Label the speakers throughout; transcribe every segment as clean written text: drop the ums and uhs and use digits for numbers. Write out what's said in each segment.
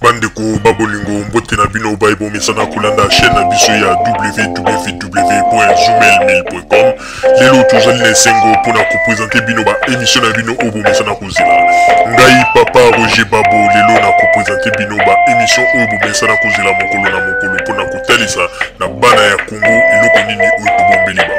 Speaker 1: Bandeko babolingo mbote na bino baibo mesana kulanda chaîne na biso ya www.zoomel1000.com. Lelo tozali na sengo pona ko présenter bino ba émission na bino obo mesana kozela. Ngai papa Roger Babo lelo na ko présenter bino ba émission obo mesana kozela mokolo na mokolo pona ko talisa na bana ya Congo eloko nini oyo tobombeli ba.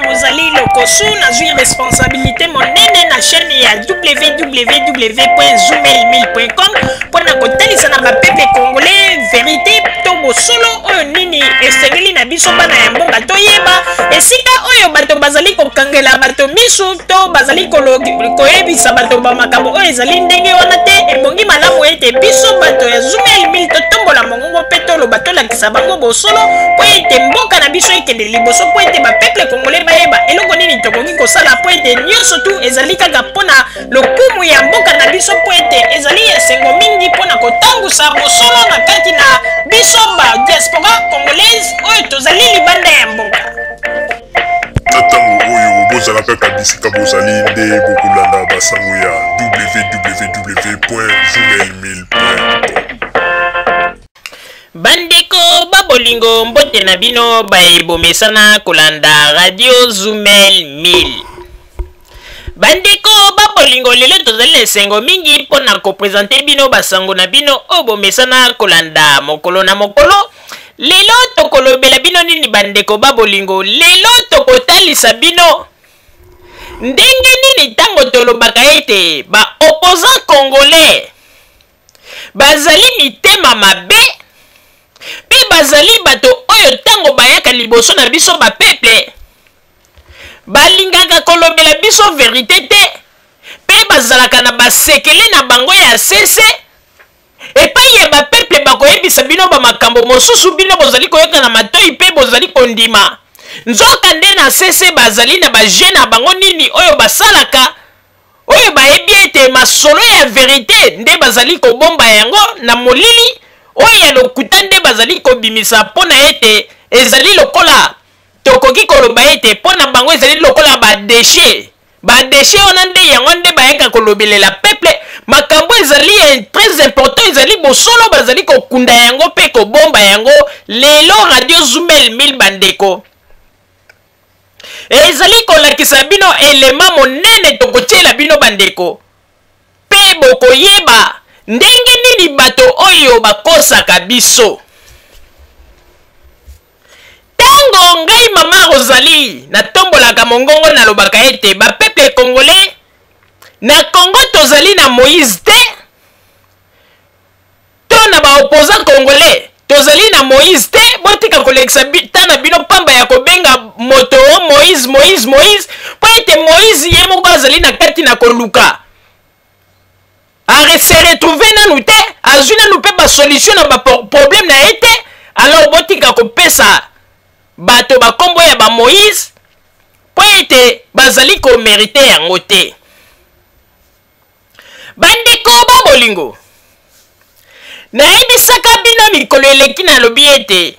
Speaker 2: Rosalie Lokosu na zui responsabilité monene na chaîne ya www.zoomel1000.com pona kotalisa na bapepe congolais vérité to bosolo oyo nini esengeli na biso bana ya mboka toyeba esika oyo bato bazali kokangela bato misu to bazali koyebisa bato bamakambo oyo ezali ndenge wana te ebongi malamu ete biso bato ya Zoomel 1000 totombola mongongo mpe toloba tolakisa bango bosolo po ete mboka na biso ekende liboso po ete bapeple congolais bayeba eloko nini tokoki kosala po ete nyonso tu ezali kaka mpona lokumu ya mboka na biso po ete ezali esengo mingi mpona kotangusa bosolo na kati na biso ba diaspora congolaise oyo tozali libanda ya mboka.
Speaker 1: Ntango oyo bozalaka kabisika bozali nde bokolanda basango ya www.zoomel1000.com.
Speaker 2: Bandeko babolingo mbote na bino baebomesana kolanda radio Zoomel 1000. Bandeko babolingo lelo tozali esengo mingi mpona kopresente bino basango na bino obomesana kolanda mokolo na mokolo. Lelo tokolobela bino nini bandeko babolingo, lelo tokotalisa bino ndenge nini tango tolobaka ete ba opposant congolais bazali mitema mabe pe bazali bato oyo tango bayaka liboso na biso bapeple balingaka kolobela biso verité te pe bazalaka na basekele na bango ya sese epai ya bapeple bakoyebisa bino bamakambo mosusu bino bozali koyoka na matoi pe bozali kondima nzoka nde na sese bazali na baje na bango nini oyo basalaka oyo bayebi ete masolo ya verité nde bazali kobomba yango na molili oyo ya lokuta nde bazali kobimisa mpona ete ezali lokola tokoki koloba ete mpona bango ezali lokola badeshe wana nde yango nde bayaka kolobelela peple makambo ezali très important ezali bosolo bazali kokunda yango mpe kobomba yango lelo radio Zoomel 1000 bandeko ezali kolakisa bino elema monene tokotiela bino bandeko mpe bokoyeba ndenge nini bato oyo bakosaka biso. Tango ngai mama Rosalie natombolaka mongongo nalobaka ete bapeple congolais na Congo tozali na Moïse te to na baopposant congolais tozali na Moïse te botika kolekisa tana bino pamba ya kobenga moto Moïse po ete Moïse ye moko azali na kati na koluka se retrouver nanu te azwi nanu mpe basolution na baproblème na ye te alors botika kopesa bato bakombo ya bamoïse po ete bazali komerite yango te. Bandeko babolingo nayebisaka bino mikolo eleki nalobi ete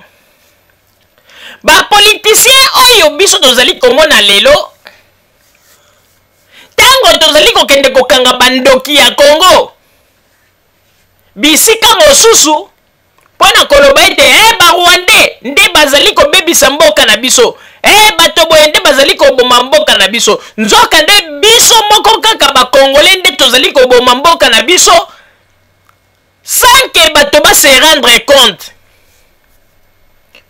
Speaker 2: bapolitisien oyo biso tozali komona lelo tango tozali kokende kokanga bandoki ya Congo bisika mosusu mpona koloba ete barwandais nde bazali kobebisa mboka na biso bato boye nde bazali koboma mboka na biso nzoka nde biso moko kaka bakongolais nde tozali koboma mboka na biso sans ke bato base rendre compte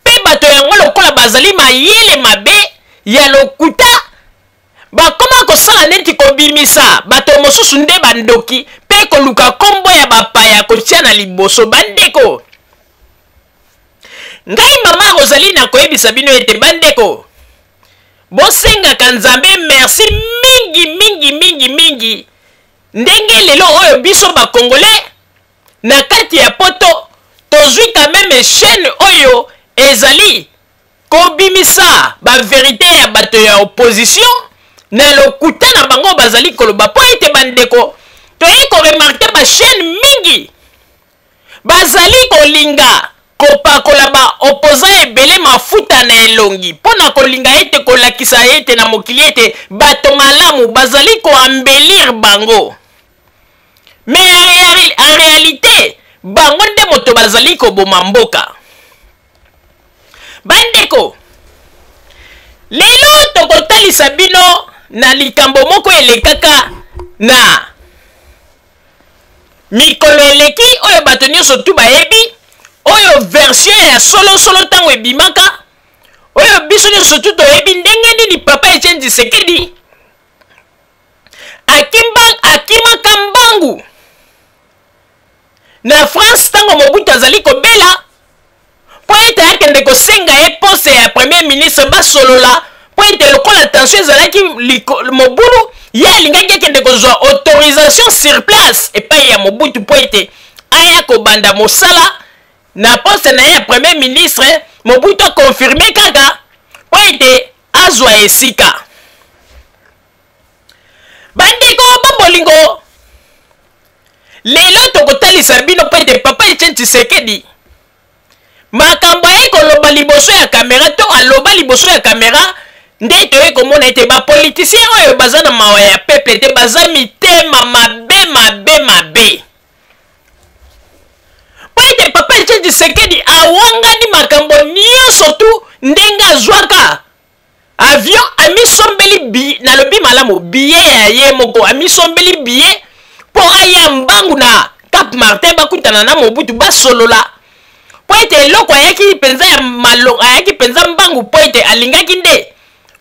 Speaker 2: mpe bato yango lokola bazali mayele mabe ya lokuta bakoma kosala neti kobimisa bato mosusu nde bandoki mpe koluka kombo ya bapaya kotia na liboso. Bandeko ngai mama Rosalie nakoyebisa bino ete bandeko bosengaka nzambe merci mingi ndenge lelo oyo biso bakongolais na kati ya poto tozwi quand même chaîne oyo ezali kobimisa baverité ya bato ya opposition na lokuta na bango bazali koloba po ete bandeko toyei koremarke bachaîne mingi bazali kolinga kopakola ba opposant ebele mafuta na elongi mpona kolinga ete kolakisa ete na mokili ete bato malamu bazali koambelir bango mais en réalité bango nde moto bazali koboma mboka. Bandeko, lelo tokotalisa bino na likambo moko elekaka na mikolo eleki oyo bato nyonso tu bayebi, oyo version ya solo ntango ebimaka, oyo biso nyonso tu toyebi ndenge nini Papa Etienne Tshisekedi akimaka mbangu na France ntango Mobutu azali kobela po ete akende kosenga ye poste ya premier ministre basolola po ete lokola tension ezalaki mobulu ye alingaki akende kozwa autorisation sur place epai ya Mobutu po ete aya kobanda mosala na poste na ye ya premier ministre. Mobutu akonfirme kaka po ete azwa esika. Bandeko babolingo, lelo tokotalisa bino po ete Papa Etienne Tshisekedi makambo ye koloba liboso ya kamera to aloba liboso ya kamera nde toye komona ete bapolitisien oyo baza na mawa ya peuple te baza mitema mabe. Po ete Papa Etienne Tshisekedi awangani makambo nyonso tu ndenge azwaka avion amisombeli nalobi malamu billet ya ye moko amisombeli billet po aya mbangu na Cap Martin bakutana na Mobutu basolola po ete eloko ayaki penza ya malonga ayaki penza mbangu po ete alingaki nde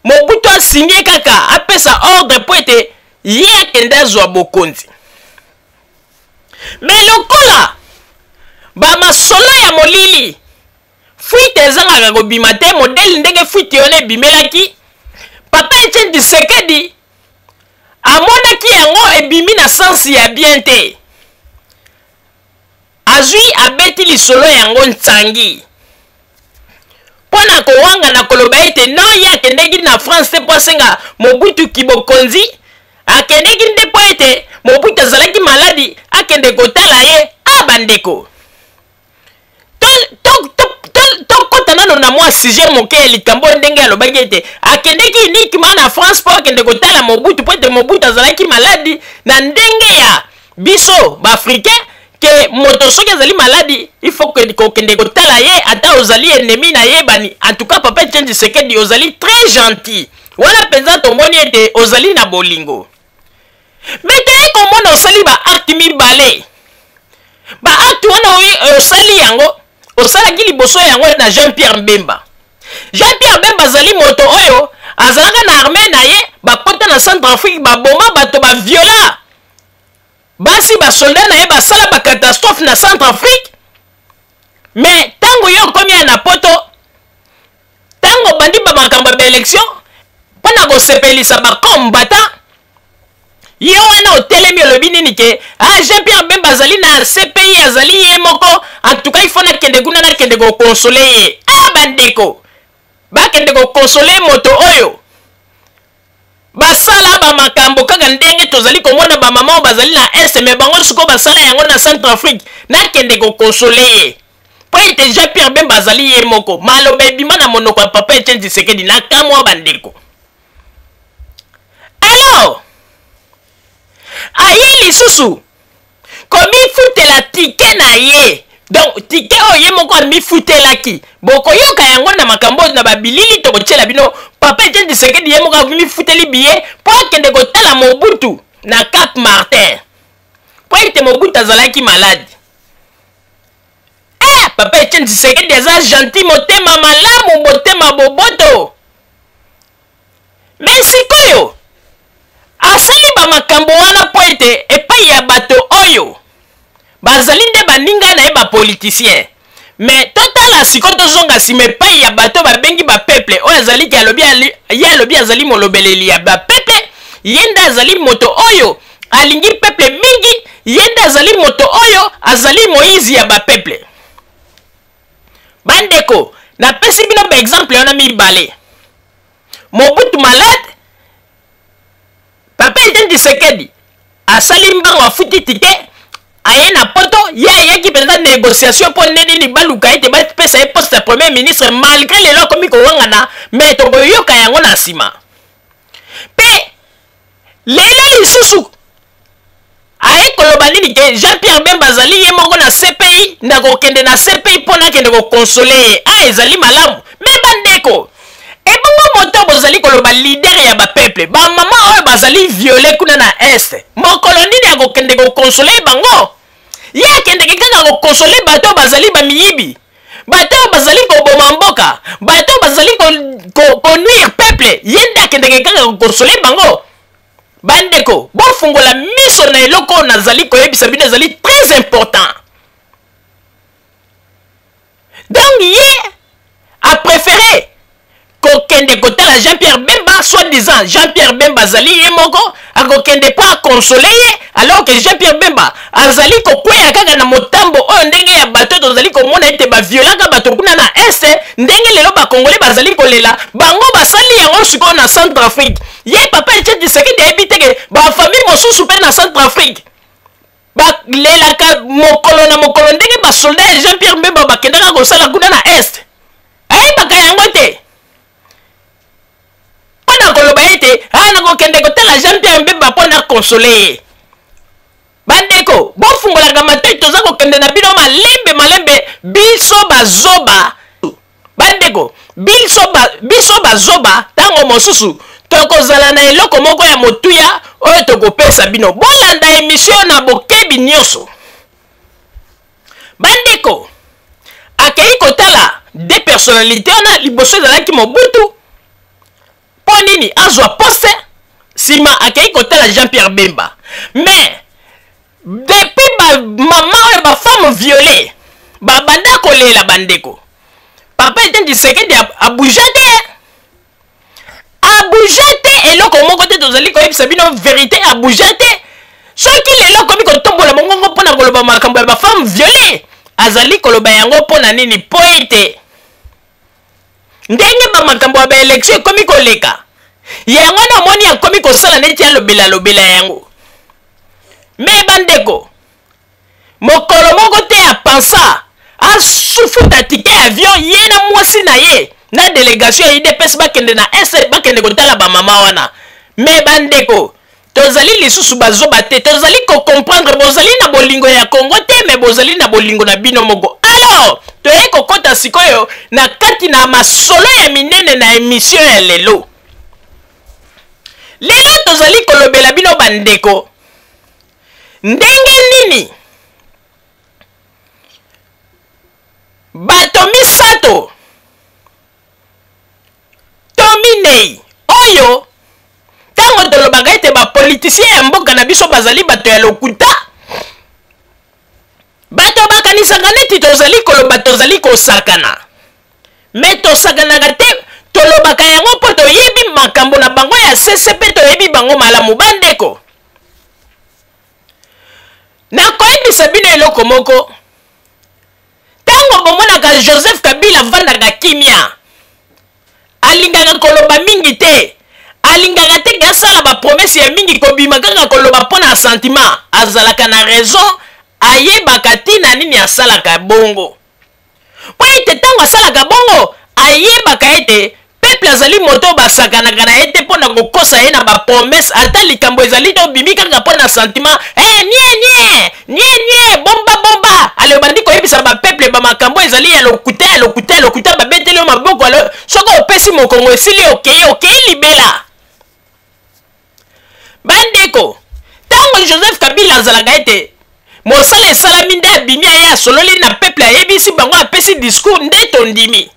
Speaker 2: Mobutu asinye kaka apesa ordre po ete ye akende azwa bokonzi. Me lokola bamasolo ya molili fuite ezangaka kobima te modele ndenge fuite yone ebimelaki, Papa Etienne Tshisekedi amonaki yango ebimi na sensi ya bien te, azwi abeti lisolo yango ntsangi mpona kowanga na koloba ete no ye akendeki na France te po asenga Mobutu kibokonzi, akendeki nde po ete Mobutu azalaki maladi akende kotala ye. Bandeko, tokota nano na mwa sujet moke likambo ndenge alobaki ete akendeki uniquement na France po akende kotala Mobutu po ete Mobutu azalaki maladi, na ndenge ya biso baafricain ke moto soki azali maladi il faut que kokende kotala ye ata ozali ennemi na ye bani. En tout cas Papa Etienne Tshisekedi ozali très gentil, wana penza tomoni ete ozali na bolingo. Mais toye komona osali ba acte mibale, ba acte wana osali yango osalaki liboso yango na Jean-Pierre Bemba. Jean-Pierre Bemba azali moto oyo azalaka na armée na ye bakota na Centrafrique baboma bato baviola basi basoldat na ye basala bakatastrophe na Centrafrique. Mais tango yo komi na poto tango bandi bamakambo ba élection mpona kosepelisa bakombata yo wana otelemi olobi nini ke Jean-Pierre Bemba azali na CPI azali ye moko, en tout cas il faut nakende kuna nakende kokonsole ye. Bandeko bakende kokonsole moto oyo basala bamakambo kaka ndenge tozali komona bamama bazali na este me bango siko basala yango na Centrafrique nakende kokonsole ye po ete Jean-Pierre Bemba azali ye moko. Maloba ebima na monoko ya Papa Etienne Tshisekedi na kamwa bandeko. Alors aye lisusu komifutela tike na ye, donc tike oyo ye moko amifutelaki bokoyoka yango na makambo na babilili tokotiela bino. Papa Etienne Tshisekedi ye moko amifuteli biye po akende kotala Mobutu na Cap Martin po ete Mobutu azalaki maladi. Papa Etienne Tshisekedi aza gentil, motema malamu, motema boboto. Mais sikoyo asali bamakambo wana po ete epai ya bato oyo bazali nde baninga na ye bapolitisien. Mais totala siko tozonga nsima epai ya bato babengi bapeuple oyo azaliki ye alobi azali molobeleli ya bapeuple, ye nde azali moto oyo alingi peuple mingi, ye nde azali moto oyo azali Moïse ya bapeuple. Bandeko napesi bino ba exemple wana mibale. Mobutu malade, Papa Etienne Tshisekedi asali mbango afuti tike aye na poto ye ayaki penza négociation po nini baluka ete bapesa ye poste ya premier ministre malgré lelo akomi kowangana me tokoyoka yango na nsima. Pe lelo lisusu aye koloba nini que Jean-Pierre Bemba azali ye moko na CPI ndako kende na CPI pona kende ko consoler ezali malamu mais bandeko ebongo moto bozali koloba leader ya ba peuple ba mama oyo bazali violé kuna na est mokolo nini ya kokende ko consoler bango ye akende kaka ko consoler bato bazali ba miyibi bato bazali ko boma mboka bato bazali ko nuire peuple ye nda akende kaka ko consoler bango bandeko bofungola miso na eloko nazali koyebisa bino ezali très important donc ye a préféré kokende kotala Jean-Pierre Bemba soi-disant Jean-Pierre Bemba azali ye moko akokende po akonsoler ye alors que Jean-Pierre Bemba azali kokweya kaka na motambo oyo ndenge ya bato tozali komona ete baviolaka bato kuna na este ndenge lelo bakongole bazali kolela bango basali yango sikoyo na Centrafrique ye papa Etienne Tshisekedi ayebi teke bafamille mosusu mpe na Centrafrique balelaka mokolo na mokolo ndenge basoldat ya Jean-Pierre Bemba bakendaka kosala kuna na este ayebaka yango te mpona koloba ete nakokende kotala Jean-Pierre Bemba mpona konsole ye bandeko bofungolaka matoi toza kokende na bino malembe biso bazoba bandeko biso bazoba ntango mosusu tokozala na eloko moko ya motuya oyo tokopesa bino bolanda emission na bokebi nyonso bandeko akei kotala de personnalité wana liboso ezalaki Mobutu mpo nini azwa poste nsima akei kotala Jean-Pierre Bemba mais depuis bamama oyo bafemme violé babanda kolela bandeko papa Etienne Tshisekedi abouja te eloko moko te tozali koyebisa bino vérité abouja te soki lelo akomi kotombola mongongo mpona koloba makambo ya bafemme violé azali koloba yango mpona nini po ete ndenge bamakambo ya baelektio ekomi koleka yango na omoni akomi kosala neti alobela yango me bandeko mokolo moko te apansa asufuta tike avion ye na mwasi na ye na délégation ya UDPS bakende na ese bakende kotala bamama wana me bandeko tozali lisusu bazoba te tozali kocomprendre bozali na bolingo ya Congo te me bozali na bolingo na bino moko alors toye kokota sikoyo na kati na masolo ya minene na émission ya lelo tozali kolobela bino bandeko ndenge nini bato misato to minei oyo ntango tolobaka ete bapolitisien ya mboka na biso bazali bato ya lokuta bato bakanisaka neti tozali koloba tozali kosakana me tosakanaka te tolobaka yango mpo toyebi makambo na bango ya sese mpe toyebi bango malamu bandeko nakoyebisa bino eloko moko ntango bomonaka Joseph Kabila vandaka kimia alingaka koloba mingi te alingaka te asala bapromese ya mingi kobima kaka koloba mpona sentiment azalaka na raison ayebaka ntina nini asalaka bongo po ete ntango asalaka bongo ayebaka ete peuple azali moto basakanaka na ye te mpona kokosa ye na bapromese ata likambo ezali to obimi kaka mpona sentiment nie bomba alobandi koyebisa bapeuple bamakambo ezali ya lokuta babeteli yo maboko soki opesi mokongo esili okei libela bandeko ntango Joseph Kabila azalaka ete mosala esalami nde abimi aye asololi na peuple ayebisi bango apesi discours nde tondimi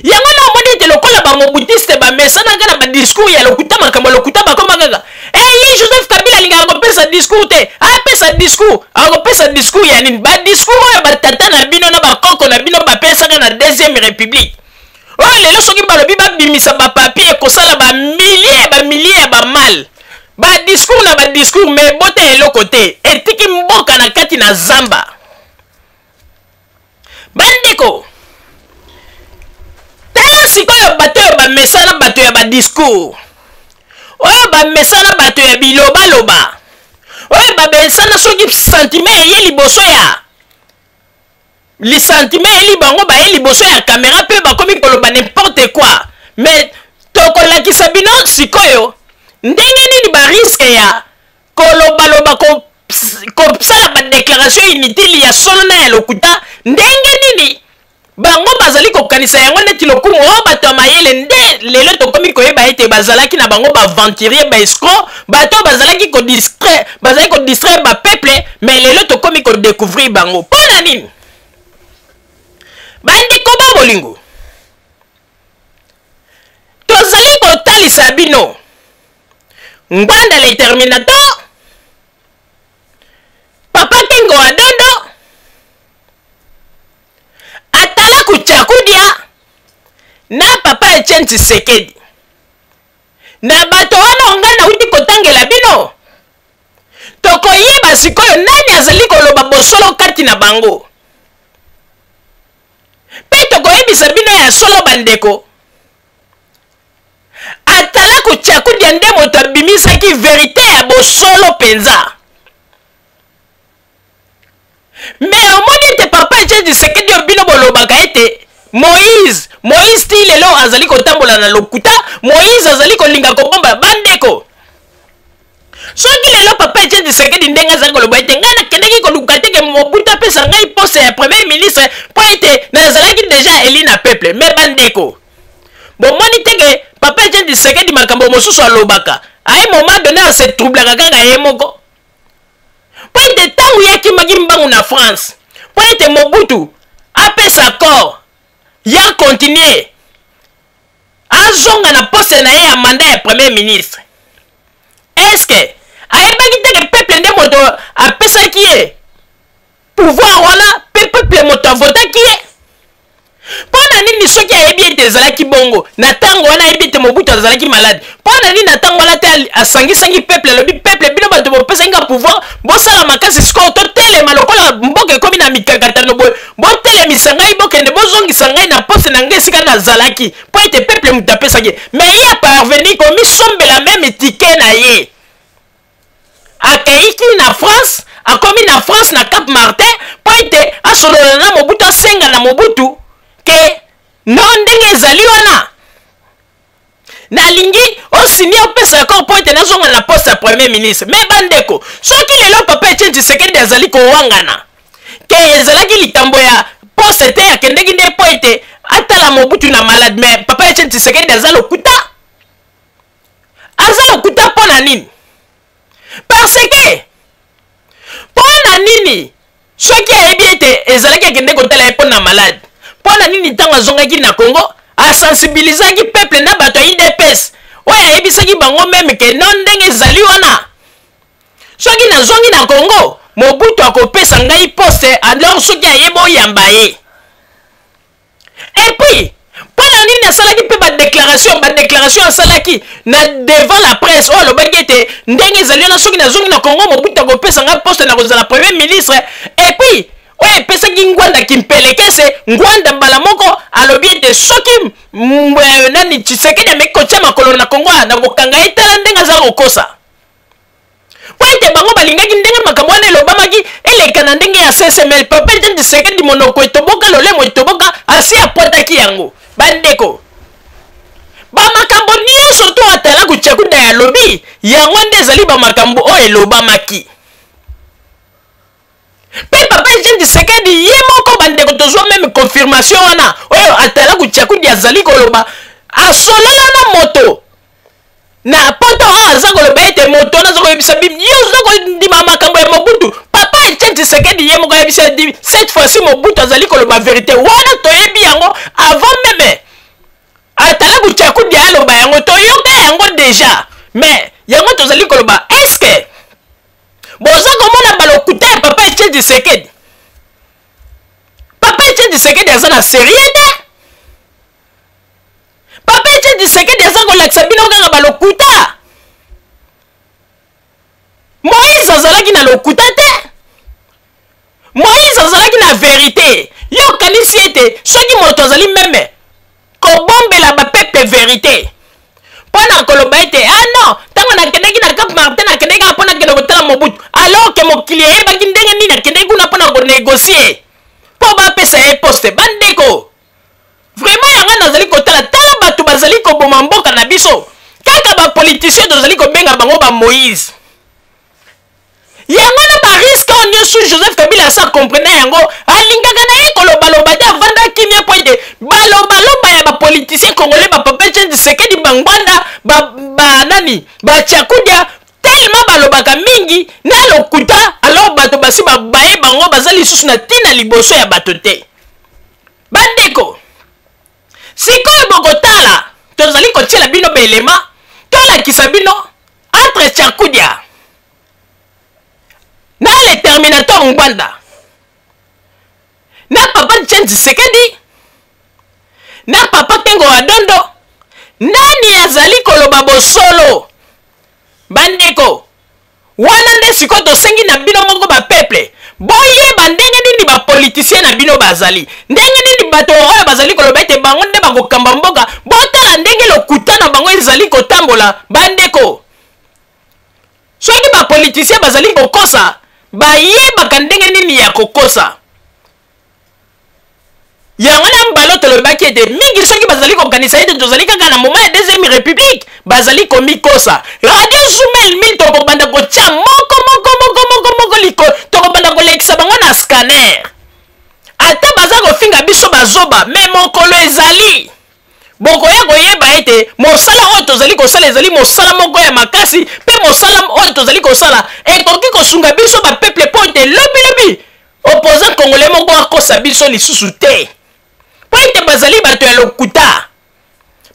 Speaker 2: yango na omoni ete lokola bamobutiste bamesanaka na badiscours ya lokuta makambo lokuta bakoma kaka ye Joseph Kabila alingaka kopesa discours te akopesa discours ya nini badiscours oyo batata na bino na bakoko na bino bapesaka na deuxième république oyo lelo soki balobi babimisa bapapie ekosala bamilie ya bamal badiscours na badiscours me bota eloko te etiki mboka na kati na zamba bandeko tala sikoyo bato oyo bamesana bato ya badiscours oyo bamesana bato ya bilobaloba oyo babesana soki sentiment eye liboso ya lisentiment eli bango baye liboso ya kamera mpe bakomi koloba n'importe quoi mais tokolakisa bino sikoyo ndenge nini bariske ya kolobaloba kosala badéclaration inutile ya solo na ya lokuta ndenge nini bango bazali kokanisa yango neti lokumu oyo bato ya mayele nde lelo tokomi koyeba ete bazalaki na bango baventurier baescro bato bazalaki kodistraire bapeuple mais lelo tokomi kodécouvrir bango mpona nini bandeko ba bolingo tozali kotalisa bino ngwanda le terminator papa Kingo Adondo atala kuchakudia na papa Etienne Tshisekedi na bato wana ngana uti kotangela bino tokoyeba sikoyo nani azali koloba bosolo kati na bango pe tokoyebisa bino ya solo bandeko atala kuchakudia nde moto abimisaki verite ya bosolo penza mais omoni ete papa Etienne Tshisekedi obino bolobaka ete Moïse ti lelo azali kotambola na lokuta Moïse azali kolinga kobomba bandeko soki lelo papa Etienne Tshisekedi ndenge azali koloba ete ngai nakendeki koluka teke Mobutu apesa ngai poste ya premier ministre mpo ete nazalaki deja eli na peuple mais bandeko bomoni teke papa Etienne Tshisekedi makambo mosusu alobaka aye moment donné ase troublaka kaka ye moko po ete ntango yakimaki mbangu na France po ete Mobutu apesa accord ya continue azonga na poste na ye ya mandat ya premier ministre eske ayebaki teke peuple nde moto apesaki ye pouvoir wana pe peuple moto avotaki ye mpona nini soki ayebi ete ezalaki bongo na ntango wana ayebi ete Mobutu azalaki malade mpona nini na ntango wana te asangisangi peuple alobi peuple bino bato bopesaki nga pouvoir bosala makasi sikoyo totelema lokola mboka ekomi na mikakatano boye botelemisa ngai bokende bozongisa ngai na poste na ngai esika nazalaki mpo ete peuple moto apesaki mais ye aparveni komisombela meme tike na ye akeiki na France akomi na France na Cap Martin mpo ete asolola na Mobutu asenga na Mobutu ke no ndenge ezali wana nalingi osini opesa accord mpo ete nazonga na poste ya premier ministre mais bandeko soki lelo papa Etienne Tshisekedi azali kowangana ke ezalaki likambo ya poste te akendeki nde mpo ete atala Mobutu na malade mais papa Etienne Tshisekedi aza lokuta mpona nini parce ke mpona nini soki ayebi ete ezalaki akende kotala ye mpona malade mpona nini ntango azongaki na Congo asensibilizaki peuple na bato ya UDPS oyo ayebisaki bango meme ke no ndenge ezali wana soki nazongi na Congo Mobutu akopesa ngai poste alors soki ayeba oyamba ye epuis mpona nini asalaki mpe badéclaration asalaki na devant la presse oyo alobaki ete ndenge ezali wana soki nazongi na Congo Mobutu akopesa ngai poste na kozala premier ministre epuis oyo epesaki ngwanda kimpelekese ngwanda mbala moko alobi ete soki nani Tshisekedi ameki kotia makolo na Congo na kokanga ye tala ndenge azala kokosa po ete bango balingaki ndenge makambo wana elobamaki eleka na ndenge ya CSML papa Etienne Tshisekedi monoko etoboka lolemo etoboka asi apotaki yango bandeko bamakambo nyonso to atala kuchakuda ya lobi yango nde ezali bamakambo oyo elobamaki pe papa Etienne Tshisekedi ye moko bandeko tozwa meme confirmation wana oyo atala kuchakuda azali koloba asolola na moto na poto oyo aza koloba ete moto wana aza koyebisa bim yo oza kondima makambo ya Mobutu papa Etienne Tshisekedi ye moko ayebisa cette fois-ci Mobutu azali koloba vérité wana toyebi yango avant meme atala kuchakuda aloba yango toyoka yango déjà mais yango tozali koloba eske boza komona balokuta ya papa Etienne Tshisekedi papa Etienne Tshisekedi aza na sérieux te papa Etienne Tshisekedi aza kolakisa bino kaka balokuta Moïse azalaki na lokuta te Moïse azalaki na vérité yo kanisi ete soki moto azali meme kobombela bapepe vérité mpona koloba ete ah non ntango nakendeki na Cap Martin nakendeki mpona kende kotala Mobutu alors ke mokili eyebaki ndenge nini nakendeki kuna mpona konegocie mpo bapesa ye poste bandeko vraiment yango nazali kotala tala bato bazali koboma mboka na biso kaka bapoliticien tozali kobenga bango ba Moïse yango na susu Joseph Kabila asa comprendre yango alingaka na ye koloba te avanda kimia po ete baloba ya bapoliticien congolais bapapa Etienne Tshisekedi bangwanda banani bachakudia tellement balobaka mingi na lokuta alors bato basi baye bango baza lisusu na ntina liboso ya bato te bandeko sikoyo bokotala tozali kotiela bino baelema tolakisa bino entre chakudia na le terminateur ngwanda na papa Etienne Tshisekedi na papa Tengo Adondo nani azali koloba bosolo bandeko wana nde sikoyo tosengi na bino moko bapeple boyeba ndenge nini bapolitisien na bino bazali ndenge nini bato oyo bazali koloba ete bango nde bakokamba mboka botala ndenge lokuta na bango ezali kotambola bandeko soki bapolitisien bazali kokosa bayebaka ndenge nini ya kokosa yango na mbalo tolobaki ete mingi soki bazali kokanisa ete tozali kaka na moment ya deuxième république bazali komikosa radio Zoomel mil tokobanda kotia moko liko tokobanda kolekisa bango na scanner ata baza kofinga biso bazoba me mokolo ezali bokoya koyeba ete mosala oyo tozali kosala ezali mosala moko ya makasi mpe mosala oyo tozali kosala ekoki kosunga biso bapeple po ete lobilobi opposant congolais moko akosa biso lisusu te po ete bazali bato ya lokuta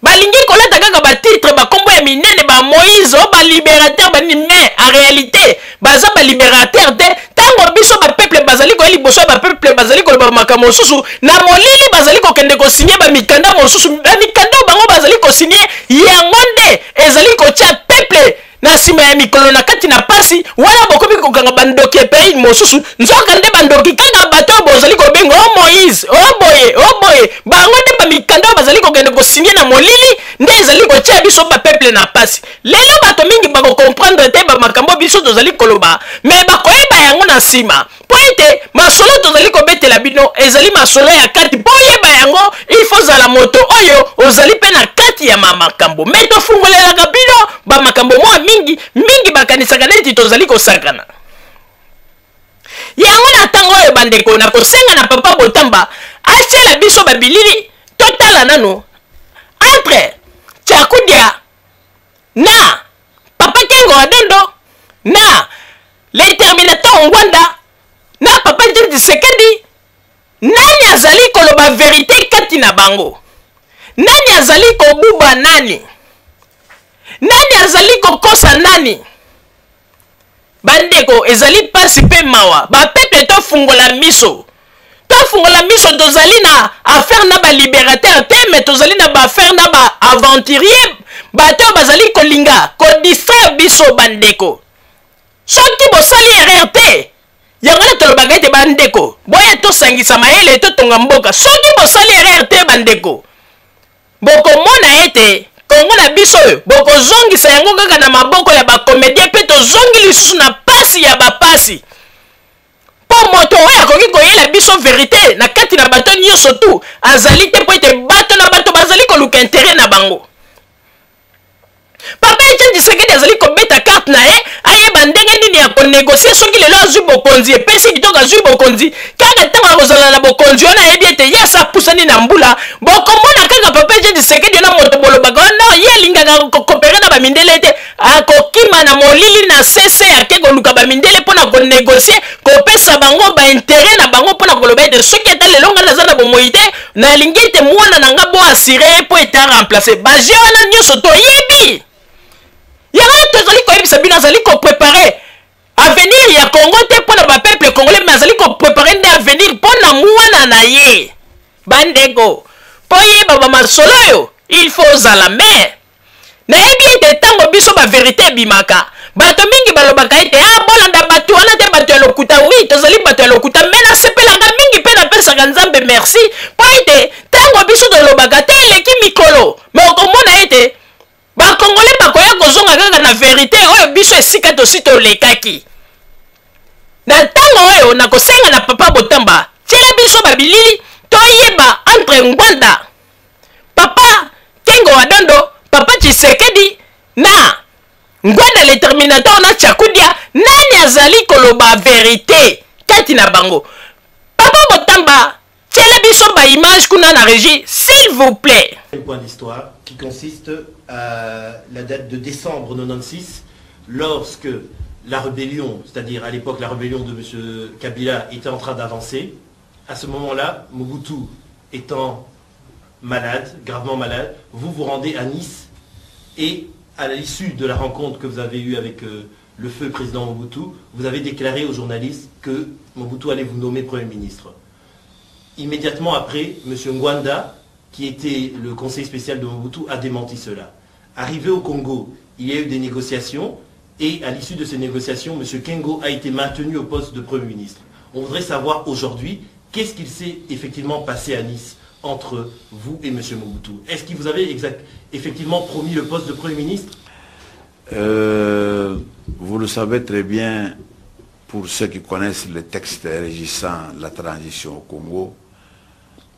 Speaker 2: balingi kolata kaka batitre bakombo ya minene ba Moïse o balibérateur banini mais en réalité baza balibérateur te tango biso bapeple bazali koya liboso ya bapeple bazali koloba makambo mosusu na molili bazali kokende kosinye bamikanda mosusu bamikanda bango bazali kosinye yango nde ezali kotia peple na nsima ya mikolo na kati na pasi wana bokomi kokanga bandoki epai mosusu nzoka nde bandoki kaka bato oyo bozali kobenga o Moïse o boye bango nde bamikanda bazali kokende kosinye na molili nde ezali kotia biso bapeple na pasi lelo bato mingi bakokomprendre te bamakambo biso tozali koloba me bakoyeba yango na nsima po ete masolo tozali kobetela bino ezali masolo ya kati po oyeba yango il faut zala moto oyo ozali mpe na kati ya makambo me tofungolelaka bino bamakambo mwa mingi bakanisaka neti tozali kosakana yango na ntango oyo bandeko na kosenga na papa Botamba atiela biso babilili totala nano entre Chakudia na papa Tengo Adondo na le terminateur ngwanda na papa Etienne Tshisekedi nani azali koloba verite kati na bango nani azali kobuba nani azali kokosa nani bandeko ezali pasi pe mawa bapeple tofungola miso tozali na affaire na balibérateur te me tozali na baaffaire na baaventurier bato bazali kolinga kodistraire biso bandeko soki bosali erreur te yango na tolobaka ete bandeko boye tosangisa mayele totonga mboka soki bosali erreur te bandeko bokomona ete kongo na biso oyo bokozongisa yango kaka na maboko ya bakomédien mpe tozongi lisusu na pasi ya bapasi mpo moto oyo akoki koyela biso verité na kati na bato nyonso tu azali te mpo ete bato na bato bazali koluka intere na bango papa Etienne Tshisekedi azali kobeta carte na ye ayeba ndenge nini ya konegosie soki lelo azwi bokonzi epesi kitoko azwi bokonzi kaka ntango akozala na bokonzi wana ayebi ete ye asa apusani na mbula bokomona kaka papa Etienne Tshisekedi na moto bolobaka wana ye alingaka kokopere na bamindele te akokima na molili na sese ake koluka bamindele mpona konegosie kopesa bango baintere na bango mpona koloba ete soki ata lelo nga naza na bomoi te nalingi ete mwana na nga bo asire mpo ete aremplace baje wana nyonso toyebi yango tozali koyebisa bino azali koprepare avenir ya Congo te mpona bapeple congolais me azali koprepare nde avenir mpona mwana na ye bandeko mpo yeba bamasolo oyo il faut ozala me nayebi ete ntango biso baverité ebimaka bato mingi balobaka ete bolanda bato wana te bato ya lokuta wi tozali bato ya lokuta me nasepelaka mingi mpe napesaka nzambe merci mpo ete ntango biso tolobaka te eleki mikolo me okomona ete bakongole bakoya kozonga kaka na verité oyo biso esika tosi tolekaki na ntango oyo nakosenga na papa Botamba tiela biso babilili toyeba entre ngwanda papa Tengo Adondo papa Tshisekedi na ngwanda le terminateur na Chakudia nani azali koloba verité kati na bango. Papa Botamba, tiele biso ba image kuna na régie, s'il vous plaît.
Speaker 3: Un point d'histoire qui consiste à la date de décembre 96, lorsque la rébellion, c'est-à-dire à l'époque la rébellion de M. Kabila était en train d'avancer. À ce moment-là, Mobutu étant malade, gravement malade, vous vous rendez à Nice et à l'issue de la rencontre que vous avez eue avec le feu président Mobutu, vous avez déclaré aux journalistes que Mobutu allait vous nommer Premier ministre. Immédiatement après, M. Ngwanda, qui était le conseiller spécial de Mobutu, a démenti cela. Arrivé au Congo, il y a eu des négociations et à l'issue de ces négociations, M. Kengo a été maintenu au poste de Premier ministre. On voudrait savoir aujourd'hui qu'est-ce qu'il s'est effectivement passé à Nice entre vous et M. Mobutu. Est-ce qu'il vous avait effectivement promis le poste de Premier ministre?
Speaker 4: Vous le savez très bien, pour ceux qui connaissent le texte régissant la transition au Congo,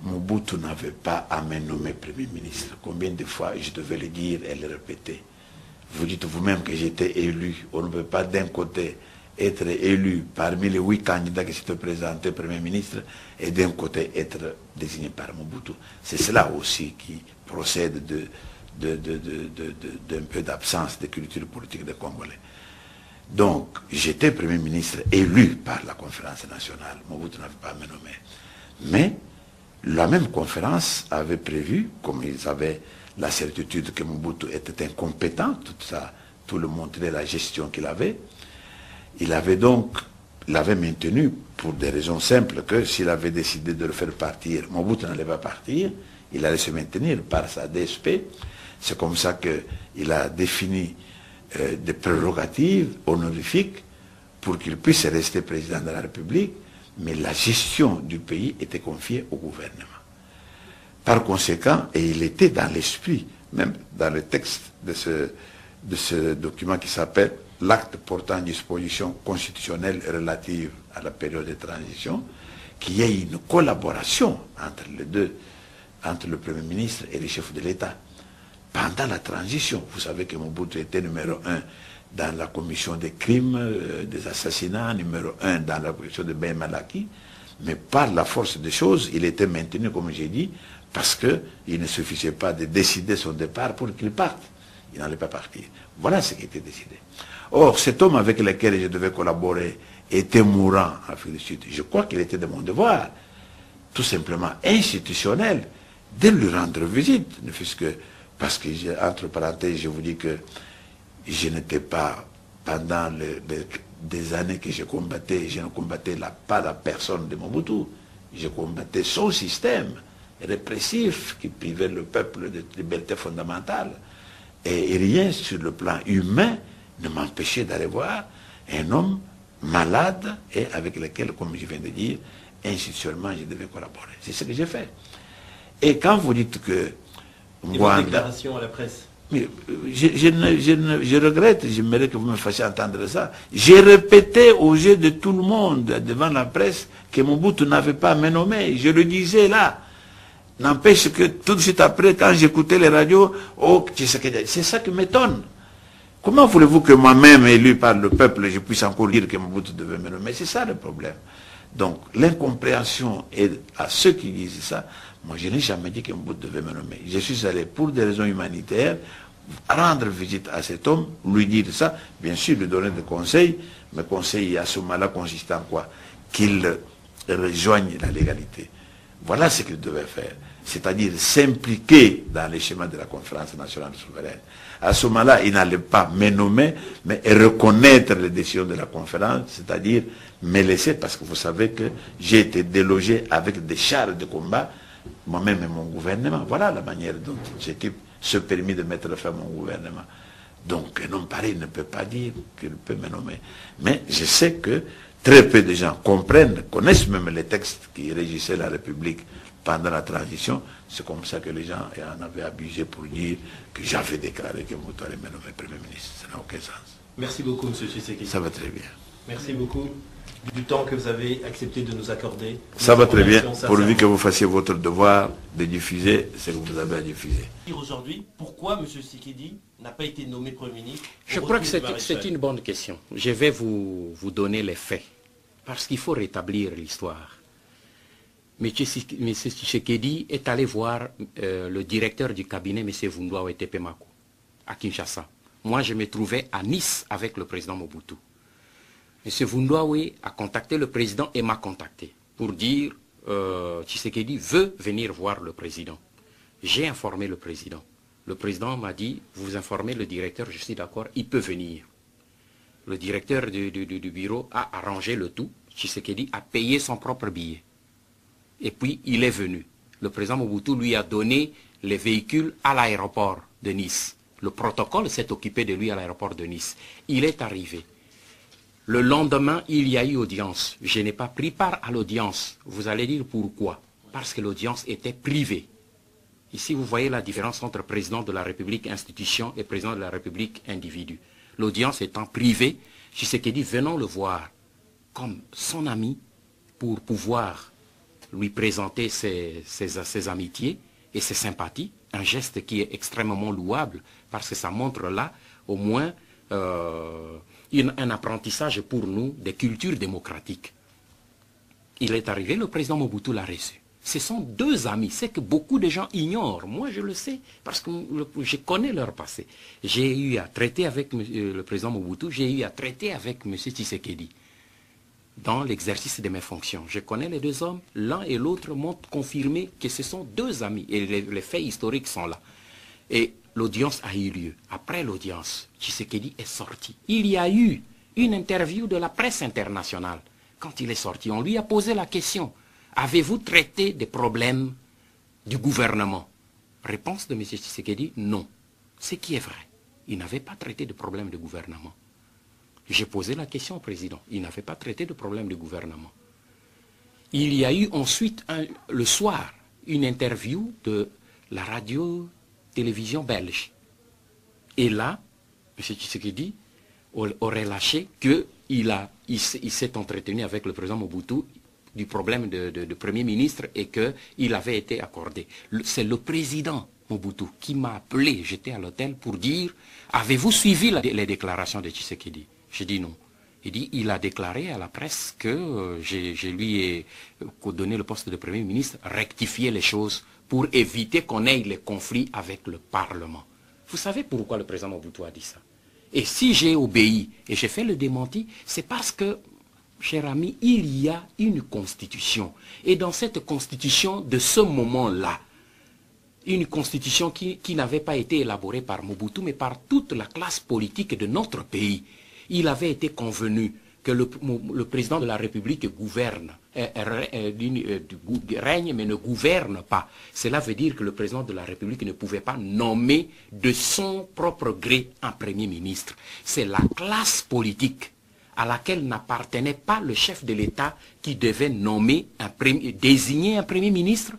Speaker 4: Mobutu n'avait pas à me nommer Premier ministre. Combien de fois je devais le dire et le répéter? Vous dites vous-même que j'étais élu. On ne peut pas d'un côté être élu parmi les 8 candidats qui s'étaient présentés Premier ministre et d'un côté être désigné par Mobutu. C'est cela aussi qui procède d'un peu d'absence de culture politique des Congolais. Donc, j'étais Premier ministre élu par la conférence nationale. Mobutu n'avait pas à me nommer. Mais la même conférence avait prévu, comme ils avaient la certitude que Mobutu était incompétent, tout le montrait la gestion qu'il avait, il avait donc l'avait maintenu pour des raisons simples que s'il avait décidé de le faire partir, Mobutu n'allait pas partir, il allait se maintenir par sa DSP. C'est comme ça qu'il a défini des prérogatives honorifiques pour qu'il puisse rester président de la République, mais la gestion du pays était confiée au gouvernement. Par conséquent, et il était dans l'esprit, même dans le texte de ce document qui s'appelle l'acte portant disposition constitutionnelle relative à la période de transition, qu'il y ait une collaboration entre les deux, entre le Premier ministre et le chef de l'État. Pendant la transition, vous savez que Mobutu était numéro 1 dans la commission des crimes, des assassinats, numéro 1 dans la commission de Ben Malaki, mais par la force des choses, il était maintenu, comme j'ai dit, parce qu'il ne suffisait pas de décider son départ pour qu'il parte. Il n'allait pas partir. Voilà ce qui était décidé. Or, cet homme avec lequel je devais collaborer était mourant en Afrique du Sud. Je crois qu'il était de mon devoir, tout simplement institutionnel, de lui rendre visite, ne fût-ce que parce que, entre parenthèses, je vous dis que je n'étais pas, pendant des années que je ne combattais pas la personne de Mobutu, je combattais son système répressif qui privait le peuple de libertés fondamentales. Et rien sur le plan humain ne m'empêchait d'aller voir un homme malade et avec lequel, comme je viens de dire, institutionnellement, je devais collaborer. C'est ce que j'ai fait. Et quand vous dites que...
Speaker 3: Et vos déclarations à la presse?
Speaker 4: Je regrette, j'aimerais que vous me fassiez entendre ça. J'ai répété aux yeux de tout le monde, devant la presse, que Mobutu n'avait pas à me nommer. Je le disais là. N'empêche que tout de suite après, quand j'écoutais les radios, oh, c'est ça qui m'étonne. Comment voulez-vous que moi-même, élu par le peuple, je puisse encore dire que Mobutu devait me nommer? C'est ça le problème. Donc, l'incompréhension est à ceux qui disent ça. Moi, je n'ai jamais dit que Mobutu devait me nommer. Je suis allé, pour des raisons humanitaires, rendre visite à cet homme, lui dire ça, bien sûr, lui donner des conseils. Mes conseils à ce moment-là consistaient en quoi? Qu'il rejoigne la légalité. Voilà ce qu'il devait faire. C'est-à-dire s'impliquer dans les schémas de la conférence nationale souveraine. À ce moment-là, il n'allait pas me nommer, mais reconnaître les décisions de la conférence, c'est-à-dire me laisser, parce que vous savez que j'ai été délogé avec des chars de combat, moi-même et mon gouvernement. Voilà la manière dont j'ai se permis de mettre fin à mon gouvernement. Donc un homme pareil ne peut pas dire qu'il peut me nommer. Mais je sais que très peu de gens comprennent, connaissent même les textes qui régissaient la République pendant la transition. C'est comme ça que les gens en avaient abusé pour dire que j'avais déclaré que Mobutu allait me nommer Premier ministre. Ça n'a aucun sens.
Speaker 3: Merci beaucoup, M. Tshisekedi.
Speaker 4: Ça va très bien.
Speaker 3: Merci beaucoup du temps que vous avez accepté de nous accorder.
Speaker 4: Ça va très bien, pourvu que vous fassiez votre devoir de diffuser ce que vous avez à diffuser.
Speaker 3: Aujourd'hui, pourquoi M. Tshisekedi n'a pas été nommé Premier ministre?
Speaker 5: Je crois que c'est une bonne question. Je vais vous donner les faits. parce qu'il faut rétablir l'histoire. M. Tshisekedi est allé voir le directeur du cabinet, M. Vundoawe Tepemako, à Kinshasa. Moi, je me trouvais à Nice avec le président Mobutu. M. Vundoawe a contacté le président et m'a contacté pour dire Tshisekedi veut venir voir le président. J'ai informé le président. Le président m'a dit, vous informez le directeur, je suis d'accord, il peut venir. Le directeur du bureau a arrangé le tout. Tshisekedi a payé son propre billet. Et puis, il est venu. Le président Mobutu lui a donné les véhicules à l'aéroport de Nice. Le protocole s'est occupé de lui à l'aéroport de Nice. Il est arrivé. Le lendemain, il y a eu audience. Je n'ai pas pris part à l'audience. Vous allez dire pourquoi. Parce que l'audience était privée. Ici, vous voyez la différence entre président de la République institution et président de la République individu. L'audience étant privée, Tshisekedi venant le voir comme son ami pour pouvoir lui présenter ses amitiés et ses sympathies, un geste qui est extrêmement louable parce que ça montre là au moins un apprentissage pour nous des cultures démocratiques. Il est arrivé, le président Mobutu l'a reçu. Ce sont deux amis, c'est que beaucoup de gens ignorent. Moi, je le sais, parce que je connais leur passé. J'ai eu à traiter avec le président Mobutu, j'ai eu à traiter avec M. Tshisekedi dans l'exercice de mes fonctions. Je connais les deux hommes, l'un et l'autre m'ont confirmé que ce sont deux amis, et les faits historiques sont là. Et l'audience a eu lieu. Après l'audience, Tshisekedi est sorti. Il y a eu une interview de la presse internationale. Quand il est sorti, on lui a posé la question. Avez-vous traité des problèmes du gouvernement? Réponse de M. Tshisekedi, non. Ce qui est vrai. Il n'avait pas traité de problèmes de gouvernement. J'ai posé la question au président. Il n'avait pas traité de problèmes de gouvernement. Il y a eu ensuite, le soir, une interview de la radio-télévision belge. Et là, M. Tshisekedi aurait lâché qu'il s'est entretenu avec le président Mobutu du problème de Premier ministre et qu'il avait été accordé. C'est le président Mobutu qui m'a appelé, j'étais à l'hôtel, pour dire « Avez-vous suivi les déclarations de Tshisekedi ?» J'ai dit non. Il dit, il a déclaré à la presse que je lui ai donné le poste de Premier ministre, rectifier les choses pour éviter qu'on ait les conflits avec le Parlement. Vous savez pourquoi le président Mobutu a dit ça? Et si j'ai obéi et j'ai fait le démenti, c'est parce que, cher ami, il y a une constitution. Et dans cette constitution, de ce moment-là, une constitution qui n'avait pas été élaborée par Mobutu, mais par toute la classe politique de notre pays. Il avait été convenu que le président de la République gouverne, règne mais ne gouverne pas. Cela veut dire que le président de la République ne pouvait pas nommer de son propre gré un Premier ministre. C'est la classe politique à laquelle n'appartenait pas le chef de l'État qui devait désigner un Premier ministre,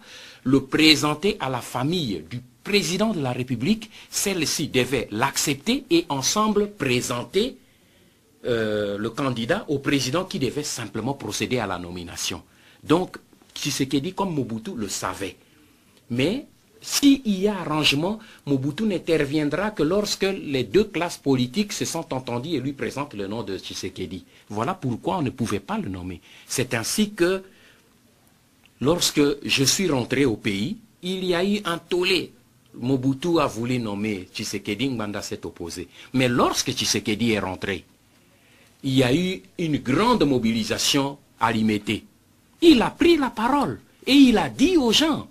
Speaker 5: le présenter à la famille du président de la République. Celle-ci devait l'accepter et ensemble présenter le candidat au président qui devait simplement procéder à la nomination. Donc, Tshisekedi, comme Mobutu, le savait. Mais, s'il y a arrangement, Mobutu n'interviendra que lorsque les deux classes politiques se sont entendues et lui présentent le nom de Tshisekedi. Voilà pourquoi on ne pouvait pas le nommer. C'est ainsi que, lorsque je suis rentré au pays, il y a eu un tollé. Mobutu a voulu nommer Tshisekedi, Nganda s'est opposé. Mais lorsque Tshisekedi est rentré, il y a eu une grande mobilisation à Limete. Il a pris la parole et il a dit aux gens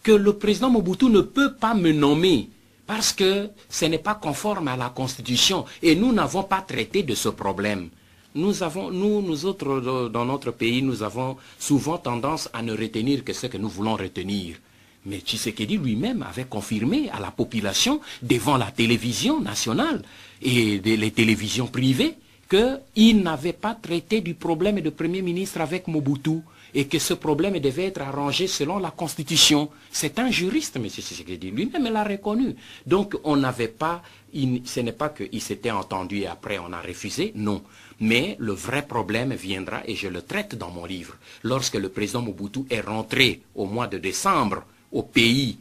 Speaker 5: que le président Mobutu ne peut pas me nommer parce que ce n'est pas conforme à la Constitution et nous n'avons pas traité de ce problème. Nous autres, dans notre pays, nous avons souvent tendance à ne retenir que ce que nous voulons retenir. Mais Tshisekedi lui-même avait confirmé à la population devant la télévision nationale et les télévisions privées qu'il n'avait pas traité du problème de Premier ministre avec Mobutu et que ce problème devait être arrangé selon la Constitution. C'est un juriste, M. Tshisekedi, lui-même l'a reconnu. Donc on n'avait pas, ce n'est pas qu'il s'était entendu et après on a refusé, non. Mais le vrai problème viendra, et je le traite dans mon livre, lorsque le président Mobutu est rentré au mois de décembre au pays.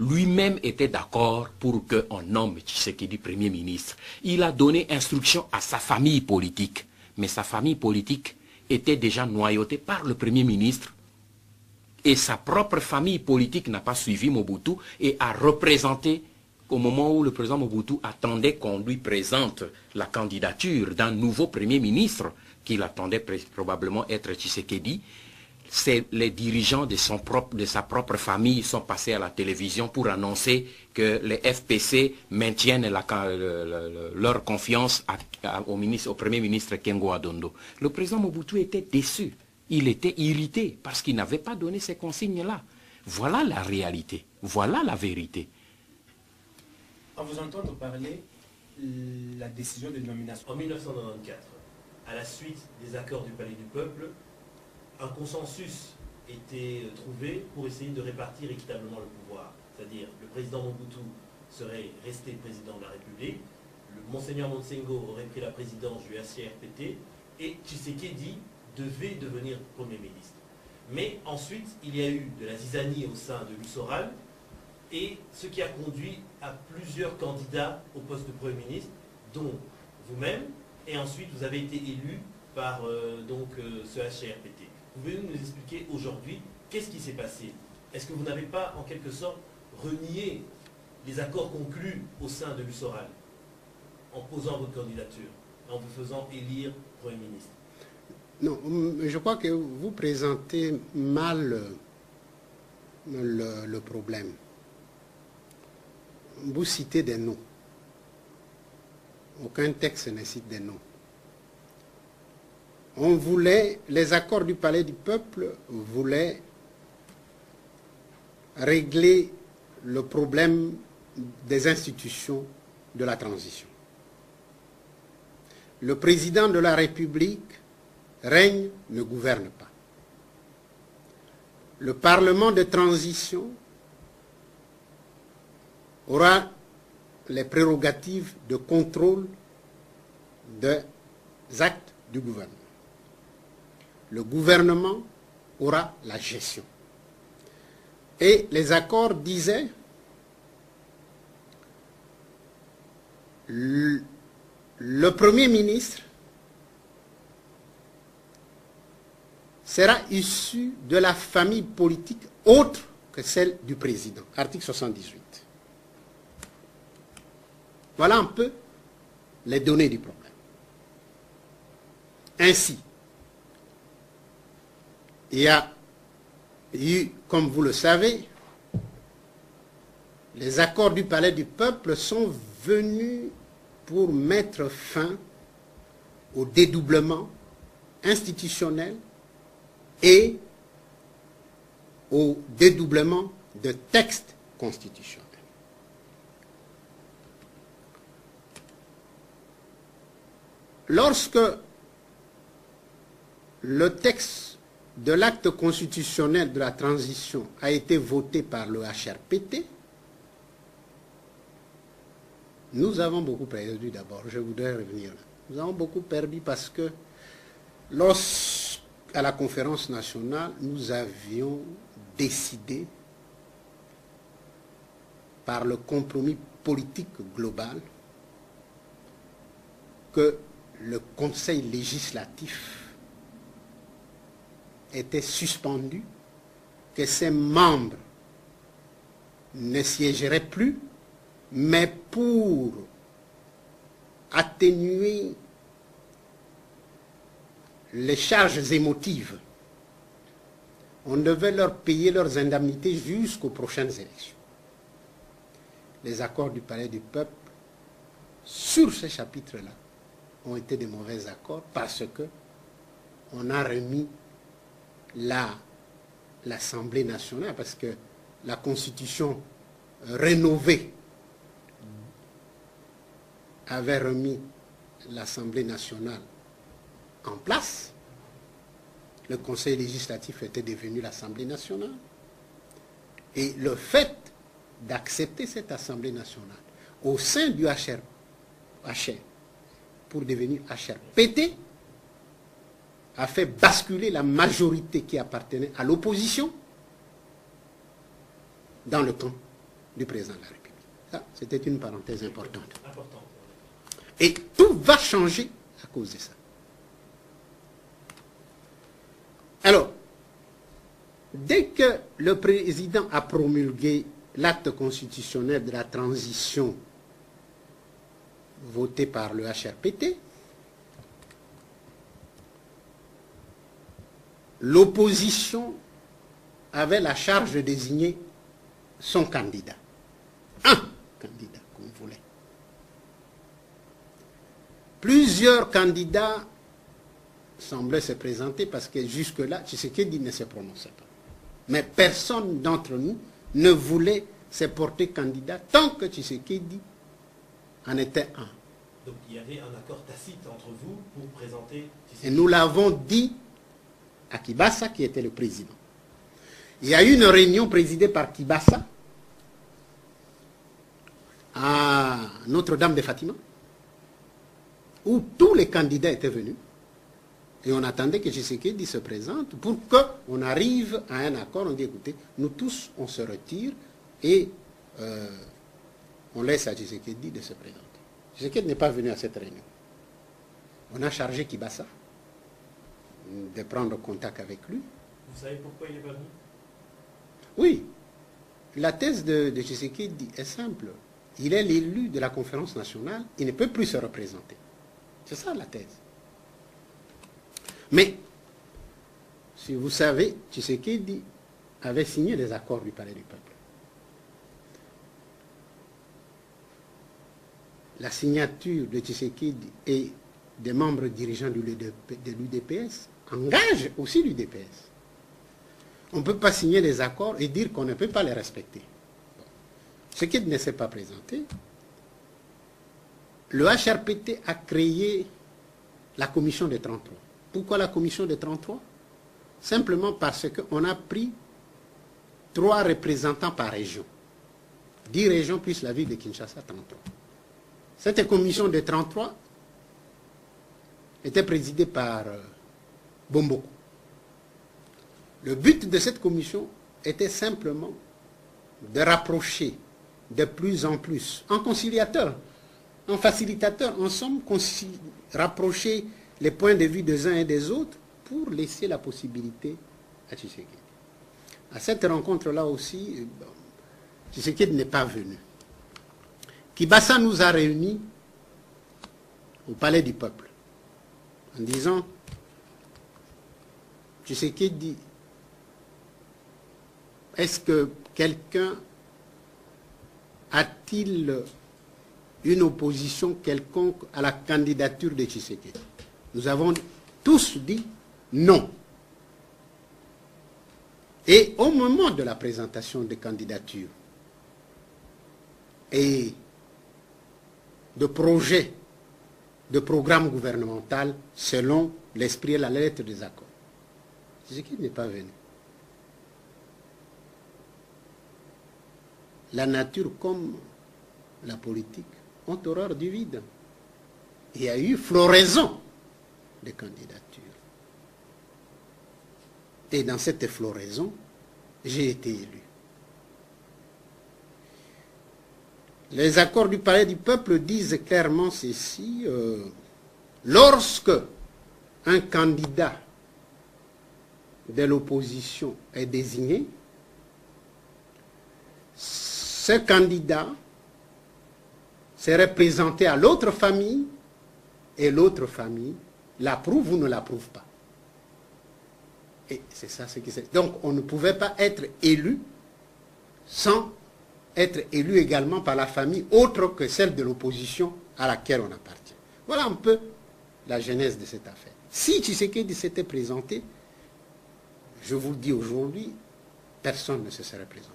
Speaker 5: Lui-même était d'accord pour qu'on nomme Tshisekedi Premier ministre. Il a donné instruction à sa famille politique. Mais sa famille politique était déjà noyauté par le Premier ministre et sa propre famille politique n'a pas suivi Mobutu et a représenté au moment où le président Mobutu attendait qu'on lui présente la candidature d'un nouveau Premier ministre, qu'il attendait probablement être Tshisekedi. C'est les dirigeants de sa propre famille sont passés à la télévision pour annoncer que les FPC maintiennent leur confiance au Premier ministre Kengo Adondo. Le président Mobutu était déçu, il était irrité parce qu'il n'avait pas donné ces consignes-là. Voilà la réalité, voilà la vérité.
Speaker 6: À vous entendre parler, la décision de nomination.
Speaker 3: En 1994, à la suite des accords du Palais du Peuple, un consensus était trouvé pour essayer de répartir équitablement le pouvoir. C'est-à-dire, le président Mobutu serait resté président de la République, le Monseigneur Montsengo aurait pris la présidence du HCRPT et Tshisekedi devait devenir Premier ministre. Mais ensuite, il y a eu de la zizanie au sein de l'USORAL, et ce qui a conduit à plusieurs candidats au poste de Premier ministre, dont vous-même, et ensuite vous avez été élu par ce HCRPT. Pouvez-vous nous expliquer aujourd'hui qu'est-ce qui s'est passé? Est-ce que vous n'avez pas en quelque sorte renié les accords conclus au sein de l'USORAL en posant votre candidature, en vous faisant élire Premier ministre?
Speaker 7: Non, je crois que vous présentez mal le problème. Vous citez des noms. Aucun texte ne cite des noms. On voulait, les accords du Palais du Peuple voulaient régler le problème des institutions de la transition. Le président de la République règne, ne gouverne pas. Le Parlement de transition aura les prérogatives de contrôle des actes du gouvernement. Le gouvernement aura la gestion. Et les accords disaient le Premier ministre sera issu de la famille politique autre que celle du président. Article 78. Voilà un peu les données du problème. Ainsi, il y a eu, comme vous le savez, les accords du Palais du Peuple sont venus pour mettre fin au dédoublement institutionnel et au dédoublement de textes constitutionnels. Lorsque le texte de l'acte constitutionnel de la transition a été voté par le HRPT, nous avons beaucoup perdu d'abord, je voudrais revenir là. Nous avons beaucoup perdu parce que à la conférence nationale, nous avions décidé par le compromis politique global que le Conseil législatif était suspendu, que ses membres ne siégeraient plus, mais pour atténuer les charges émotives, on devait leur payer leurs indemnités jusqu'aux prochaines élections. Les accords du Palais du Peuple sur ce chapitre-là ont été de mauvais accords parce que on a remis l'Assemblée nationale, parce que la Constitution rénovée avait remis l'Assemblée nationale en place. Le Conseil législatif était devenu l'Assemblée nationale. Et le fait d'accepter cette Assemblée nationale au sein du HR pour devenir HRPT a fait basculer la majorité qui appartenait à l'opposition dans le camp du président de la République. Ça, c'était une parenthèse importante. Et tout va changer à cause de ça. Dès que le président a promulgué l'acte constitutionnel de la transition voté par le HRPT, l'opposition avait la charge de désigner son candidat. Un candidat qu'on voulait. Plusieurs candidats semblaient se présenter parce que jusque-là, Tshisekedi ne se prononçait pas. Mais personne d'entre nous ne voulait se porter candidat tant que Tshisekedi en était un.
Speaker 3: Donc il y avait un accord tacite entre vous pour présenter Tshisekedi.
Speaker 7: Et nous l'avons dit à Kibasa, qui était le président. Il y a eu une réunion présidée par Kibasa à Notre-Dame de Fatima, où tous les candidats étaient venus. Et on attendait que Tshisekedi se présente pour qu'on arrive à un accord. On dit, écoutez, nous tous, on se retire et on laisse à Tshisekedi de se présenter. Tshisekedi n'est pas venu à cette réunion. On a chargé Kibasa de prendre contact avec lui.
Speaker 3: Vous savez pourquoi il n'est pas venu?
Speaker 7: Oui. La thèse de Tshisekedi est simple. Il est l'élu de la conférence nationale. Il ne peut plus se représenter. C'est ça la thèse. Mais, si vous savez, Tshisekedi avait signé des accords du Palais du Peuple. La signature de Tshisekedi et des membres dirigeants de l'UDPS engage aussi l'UDPS. On ne peut pas signer des accords et dire qu'on ne peut pas les respecter. Tshisekedi ne s'est pas présenté. Le HRPT a créé la commission des 33. Pourquoi la commission des 33? Simplement parce qu'on a pris 3 représentants par région. 10 régions plus la ville de Kinshasa, 33. Cette commission des 33 était présidée par Bomboko. Le but de cette commission était simplement de rapprocher de plus en plus, en conciliateur, en facilitateur, en somme, rapprocher les points de vue des uns et des autres pour laisser la possibilité à Tshisekedi. À cette rencontre-là aussi, Tshisekedi n'est pas venu. Kibasa nous a réunis au Palais du Peuple en disant, Tshisekedi, est-ce que quelqu'un a-t-il une opposition quelconque à la candidature de Tshisekedi? Nous avons tous dit non. Et au moment de la présentation des candidatures et de projets de programme gouvernemental selon l'esprit et la lettre des accords, Tshisekedi n'est pas venu. La nature comme la politique ont horreur du vide. Il y a eu floraison de candidatures. Et dans cette floraison, j'ai été élu. Les accords du Palais du Peuple disent clairement ceci, lorsque un candidat de l'opposition est désigné, ce candidat serait présenté à l'autre famille et l'autre famille l'approuve ou ne l'approuve pas. Et c'est ça ce qui c'est. Donc on ne pouvait pas être élu sans être élu également par la famille autre que celle de l'opposition à laquelle on appartient. Voilà un peu la genèse de cette affaire. Si Tshisekedi s'était présenté, je vous le dis aujourd'hui, personne ne se serait présenté.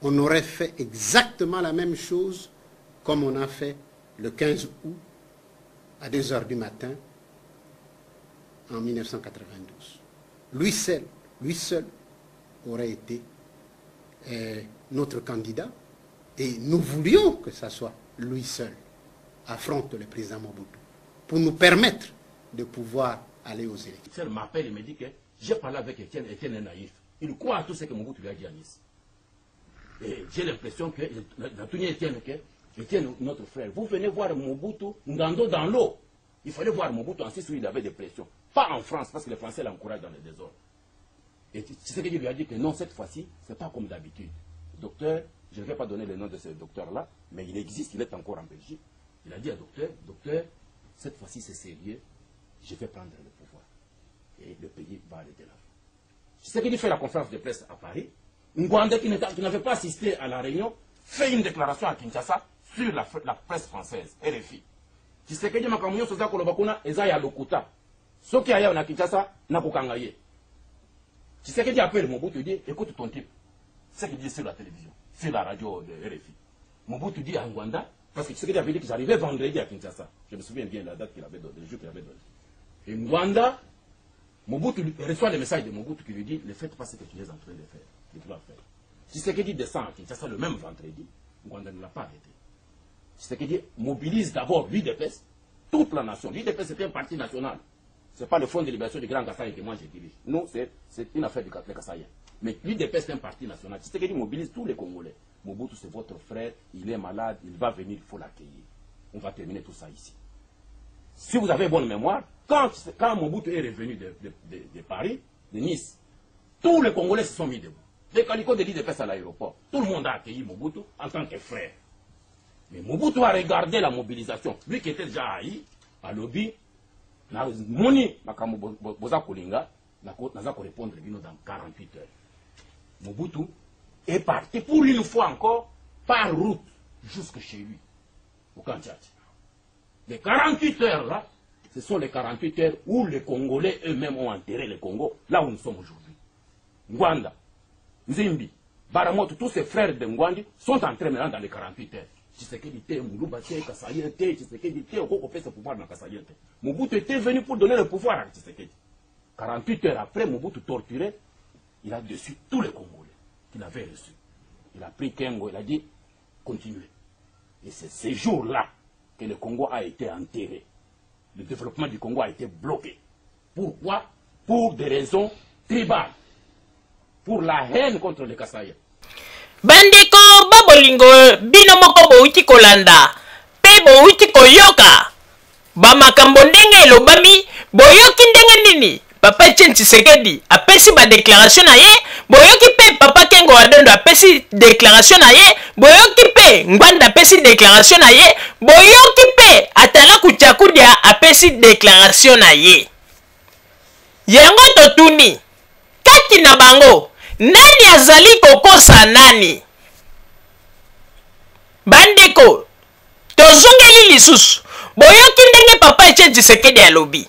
Speaker 7: On aurait fait exactement la même chose comme on a fait le 15 août à 2 h du matin en 1992. Lui seul aurait été notre candidat et nous voulions que ça soit lui seul affronte le président Mobutu pour nous permettre de pouvoir aller aux élections.
Speaker 8: Il m'appelle et me dit que j'ai parlé avec Étienne, Étienne est naïf. Il croit à tout ce que Mobutu lui a dit à Nice. Et j'ai l'impression que, dans tout Étienne, notre frère, vous venez voir Mobutu Ngando dans l'eau. Il fallait voir Mobutu en Suisse où il avait des pressions. Pas en France, parce que les Français l'encouragent dans le désordre. Et Tshisekedi lui a dit que non, cette fois-ci, c'est pas comme d'habitude. Docteur, je ne vais pas donner le nom de ce docteur-là, mais il existe, il est encore en Belgique. Il a dit à docteur, cette fois-ci c'est sérieux, je vais prendre le pouvoir. Et le pays va aller de l'avant. Tshisekedi fait la conférence de presse à Paris. Ngwanda, qui n'avait pas assisté à la réunion, fait une déclaration à Kinshasa sur la presse française, RFI. Tshisekedi makamunyo soza kolobakuna eza ya lokuta. Soki aya na Kinshasa na kukangaye. Tshisekedi appelle Mobutu et dit écoute ton type. C'est ce qu'il dit sur la télévision, sur la radio de RFI. Mobutu dit à Ngwanda, parce que Tshisekedi avait dit que j'arrivais vendredi à Kinshasa. Je me souviens bien de la date qu'il avait donnée, le jour qu'il avait donné. Et Ngwanda, Mobutu reçoit le message de Mobutu qui lui dit ne faites pas ce que tu es en train de faire. Tu dois faire. Tshisekedi descend à Kinshasa le même vendredi. Ngwanda ne l'a pas arrêté. Tshisekedi mobilise d'abord l'UDPS, toute la nation. L'UDPS c'est un parti national. Ce n'est pas le Front de libération du Grand Kasaï que moi je dirige. Nous, c'est une affaire du Kasaïen. Mais l'UDPS c'est un parti national. Tshisekedi mobilise tous les Congolais. Mobutu c'est votre frère, il est malade, il va venir, il faut l'accueillir. On va terminer tout ça ici. Si vous avez bonne mémoire, quand Mobutu est revenu de Paris, de Nice, tous les Congolais se sont mis debout. Les calicots de l'UDPS à l'aéroport, tout le monde a accueilli Mobutu en tant que frère. Mais Mobutu a regardé la mobilisation. Lui qui était déjà haï, à lobby, Moni, Boza Kolinga, n'a pas répondre dans 48 heures. Mobutu est parti pour une fois encore par route jusque chez lui, au Kantiati. Les 48 heures là, ce sont les 48 heures où les Congolais eux-mêmes ont enterré le Congo, là où nous sommes aujourd'hui. Ngwanda, Nzimbi, Baramoto, tous ces frères de Ngwandi sont entrés maintenant dans les 48 heures. Tshisekedi était Moulouba, Kassaye, Tshisekedi était au Koko ce pouvoir dans Kassaye. Mobutu était venu pour donner le pouvoir à Tshisekedi. 48 heures après, Mobutu torturé, il a dessus tous les Congolais qu'il avait reçus. Il a pris Kengo, il a dit continuez. Et c'est ces jours-là que le Congo a été enterré. Le développement du Congo a été bloqué. Pourquoi? Pour des raisons tribales. Pour la haine contre les Kassaïens.
Speaker 2: Bandeko babolingo bino moko bouti kolanda pe bouti koyoka bamakambo ndenge elobami boyoki ndenge nini papa Etienne Tshisekedi apesi ba déclaration na ye boyoki pe papa Kengo Adondo apesi déclaration na ye boyoki pe Ngwanda apesi déclaration na ye boyoki pe Atala Kuchakudia apesi déclaration na ye yango totuni kati na bango nani azali kokosa nani? Bandeko, tozongeli lisusu. Boyoki ndenge papa Etienne Tshisekedi alobi.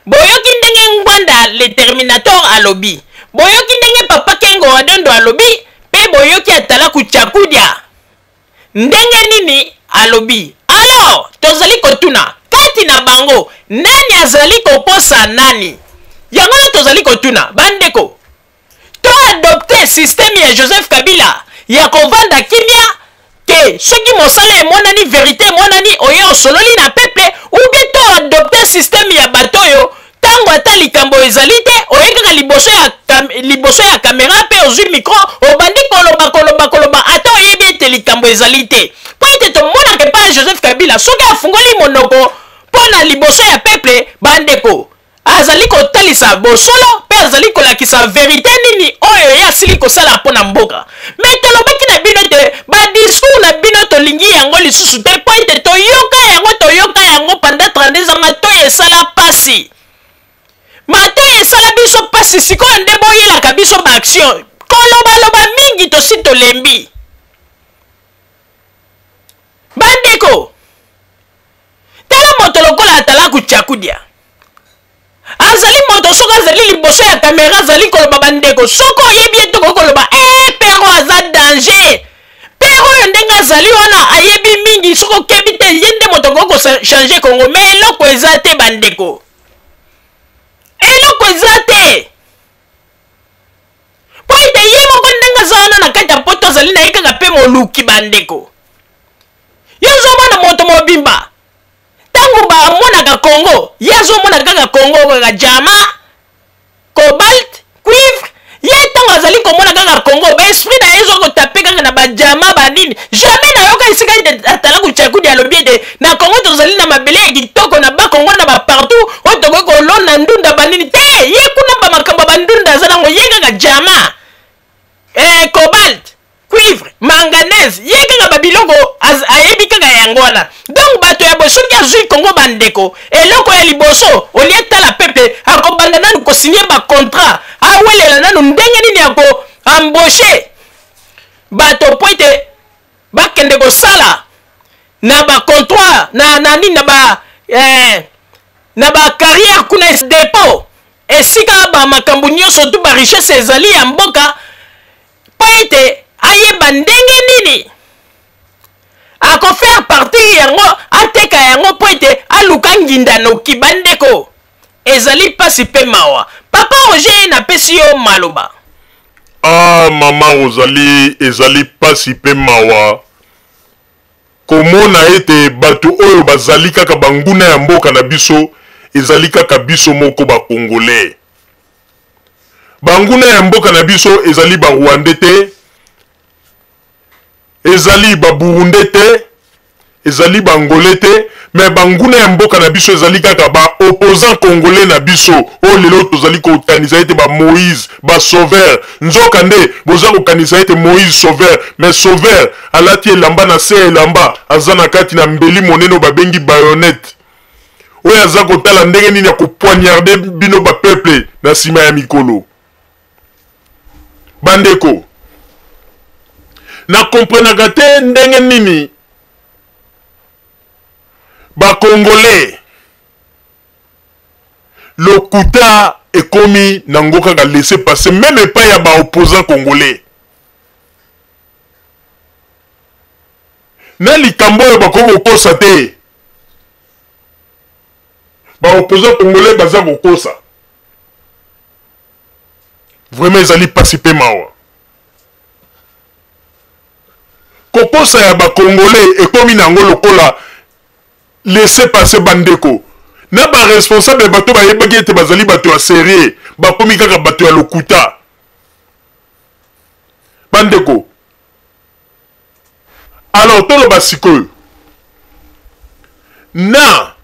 Speaker 2: Boyoki ndenge Ngwanda le Terminator alobi. Boyoki ndenge papa Kengo Adondo alobi. Pe boyoki Atala Kuchakudia. Ndenge nini alobi. Alors, tozali kotuna. Kati na bango, nani azali kokosa nani? Yango tozali kotuna. Bandeko, adopter système ya Joseph Kabila ya kovanda kimia ke soki mosala emonani vérité emonani oyo osololi na peuple ou bien to adopter système ya bato yo tango ata likambo ezali te oyekaka liboso ya caméra pe ozwi micro obandi koloba ata oyebi ete likambo ezali te po ete tomonaka epai Joseph Kabila soki afungoli monoko mpona liboso ya peuple bandeko azali kotalisa bosolo pe azali kolakisa vérité nini oyo ya asili kosala mpona mboka me tolobaki na bino te badiscours na bino tolingi yango lisusu te po ete toyoka yango pendant 32 ans matoyi esala pasi matoyi esala biso pasi sikoyo nde boyelaka biso baaction kolobaloba mingi tosi tolembi bandeko tala moto lokola Atala Kuchakudia azali moto soko azali liboso ya kamera azali koloba bandeko soko oyebi ete koloba pero aza danger pero oyo ndenge azali wana ayebi mingi soko okebi te ye nde moto koko changer Congo me eloko eza te bandeko eloko eza te po ete ye moko ndenge aza wana na kati ya poto azali na ye kaka mpe moluki bandeko ye ozomona moto mobimba tango bamonaka Congo ye azomona kaka Congo kaka diamant cobalt cuivre ye tango azali komona kaka Congo baesprit na ye ezokotape kaka na badiamant banini jamais nayoka esika ete Atala Kuchakudia alobi ete na Congo tozali na mabele ya kitoko na bakongo na bapartout oyo tokoki kolona ndunda banini te ye kuna bamakambo bandunda aza nango ye kaka diamant cobalt cuivre manganèse ye kaka babiloko ayebi kaka yango wana. Donc bato ya soki azwi Congo bandeko eloko ya liboso olie tala pepe akobanda nanu kosigner bacontrat awelela nanu ndenge nini yako embaucher bato po ete bakende kosala na bacomptoir na nini na bacarrière kuna dépôt esika bamakambo nyonso tu barichesse ezali ya mboka po ete ayeba ndenge nini akofaire partie yango ateka yango po ete aluka nginda noki bandeko ezali pasi mpe mawa. Papa Roger napesi yo maloba.
Speaker 1: Mama Rosalie ezali pasi mpe mawa komona ete bato oyo bazali kaka banguna ya mboka na biso ezali kaka biso moko ba Congolais. Banguna ya mboka na biso ezali ba Rwandais te, ezali ba Burundi te, ezali ba Angolais te, mais banguna ya mboka na biso ezali kaka ba opposant congolais na biso o lelo tozali ko kanisa ete ba Moïse ba Sauveur nzoka nde boza ko kanisa ete Moïse Sauveur, mais Sauveur alati elamba na se elamba azana kati na mbeli moneno babengi bayonnette oyo aza kotala ndenge nini ya kopoignarde bino ba peuple na sima ya mikolo. Bandeko na komprenaka te ndenge nini ba Congolais lokuta ekomi nango kaka laisser passer même pas ya ba opposant congolais na likambo oyo bakoko kosa te ba opposant congolais baza kokosa vraiment ezali pasi pe mawa kokosa ya ba Congolais ekomi nango lokola laisser passer bandeko na ba responsable bato ba yebaki ete bazali bato ya sérieux bakomi kaka bato ya lokuta bandeko. Alors tolo basikoyo na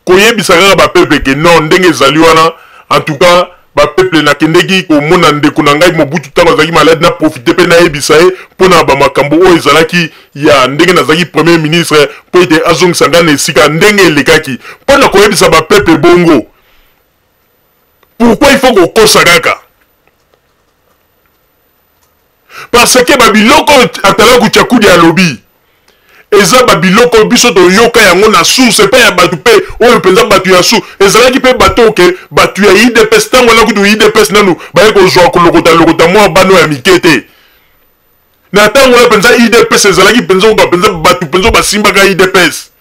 Speaker 1: koyebisa kaka ba peuple ke non ndenge ezali wana en tout cas ba peuple na kendeki ko mona ndeko na ngai Mobutu tango azaki malade na profiter pe na yebisa ye pona ba makambo oyo ezalaki ya ndenge nazaki premier ministre po ete azongisa nga na esika ndenge elekaki pona koyebisa ba peuple bongo pourquoi il faut kokosa kaka parce que babiloko atala kuchakudi ya lobby eza babiloko biso toyoka yango na source pe ya batu pe oyo penza batu ya su ezalaki pe bato ke batu ya IDPS tango na kutu IDPS nanu baye kozwa kolokota mwa bano ya mikete na tango na penza IDPS ezalaki penza batu penza basimbaka IDPS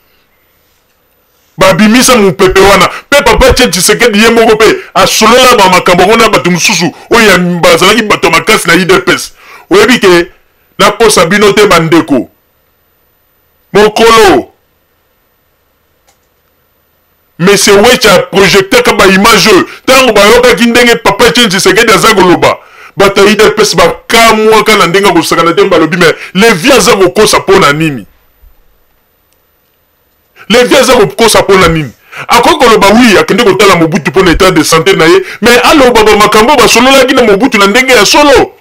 Speaker 1: babimisa mupepe wana pe papa Tshisekedi ye moko pe asolola ba makambo ngona batu mususu oyo bazalaki bato makasi na IDPS oyebi ke na kosa bino te bandeko mokolo Monsieur Wecha projecteur ka ba image tango bayokaki ndenge papa Tshisekedi aza koloba bato ya IDPS bakamwa kana ndenge kosakana te balobi mais les vieux aza kokosa pona nini les vieux aza kokosa pona nini akoki koloba wi akende kotala Mobutu pona état de santé na ye mais aloba bamakambo basololaki na Mobutu na ndenge ya solo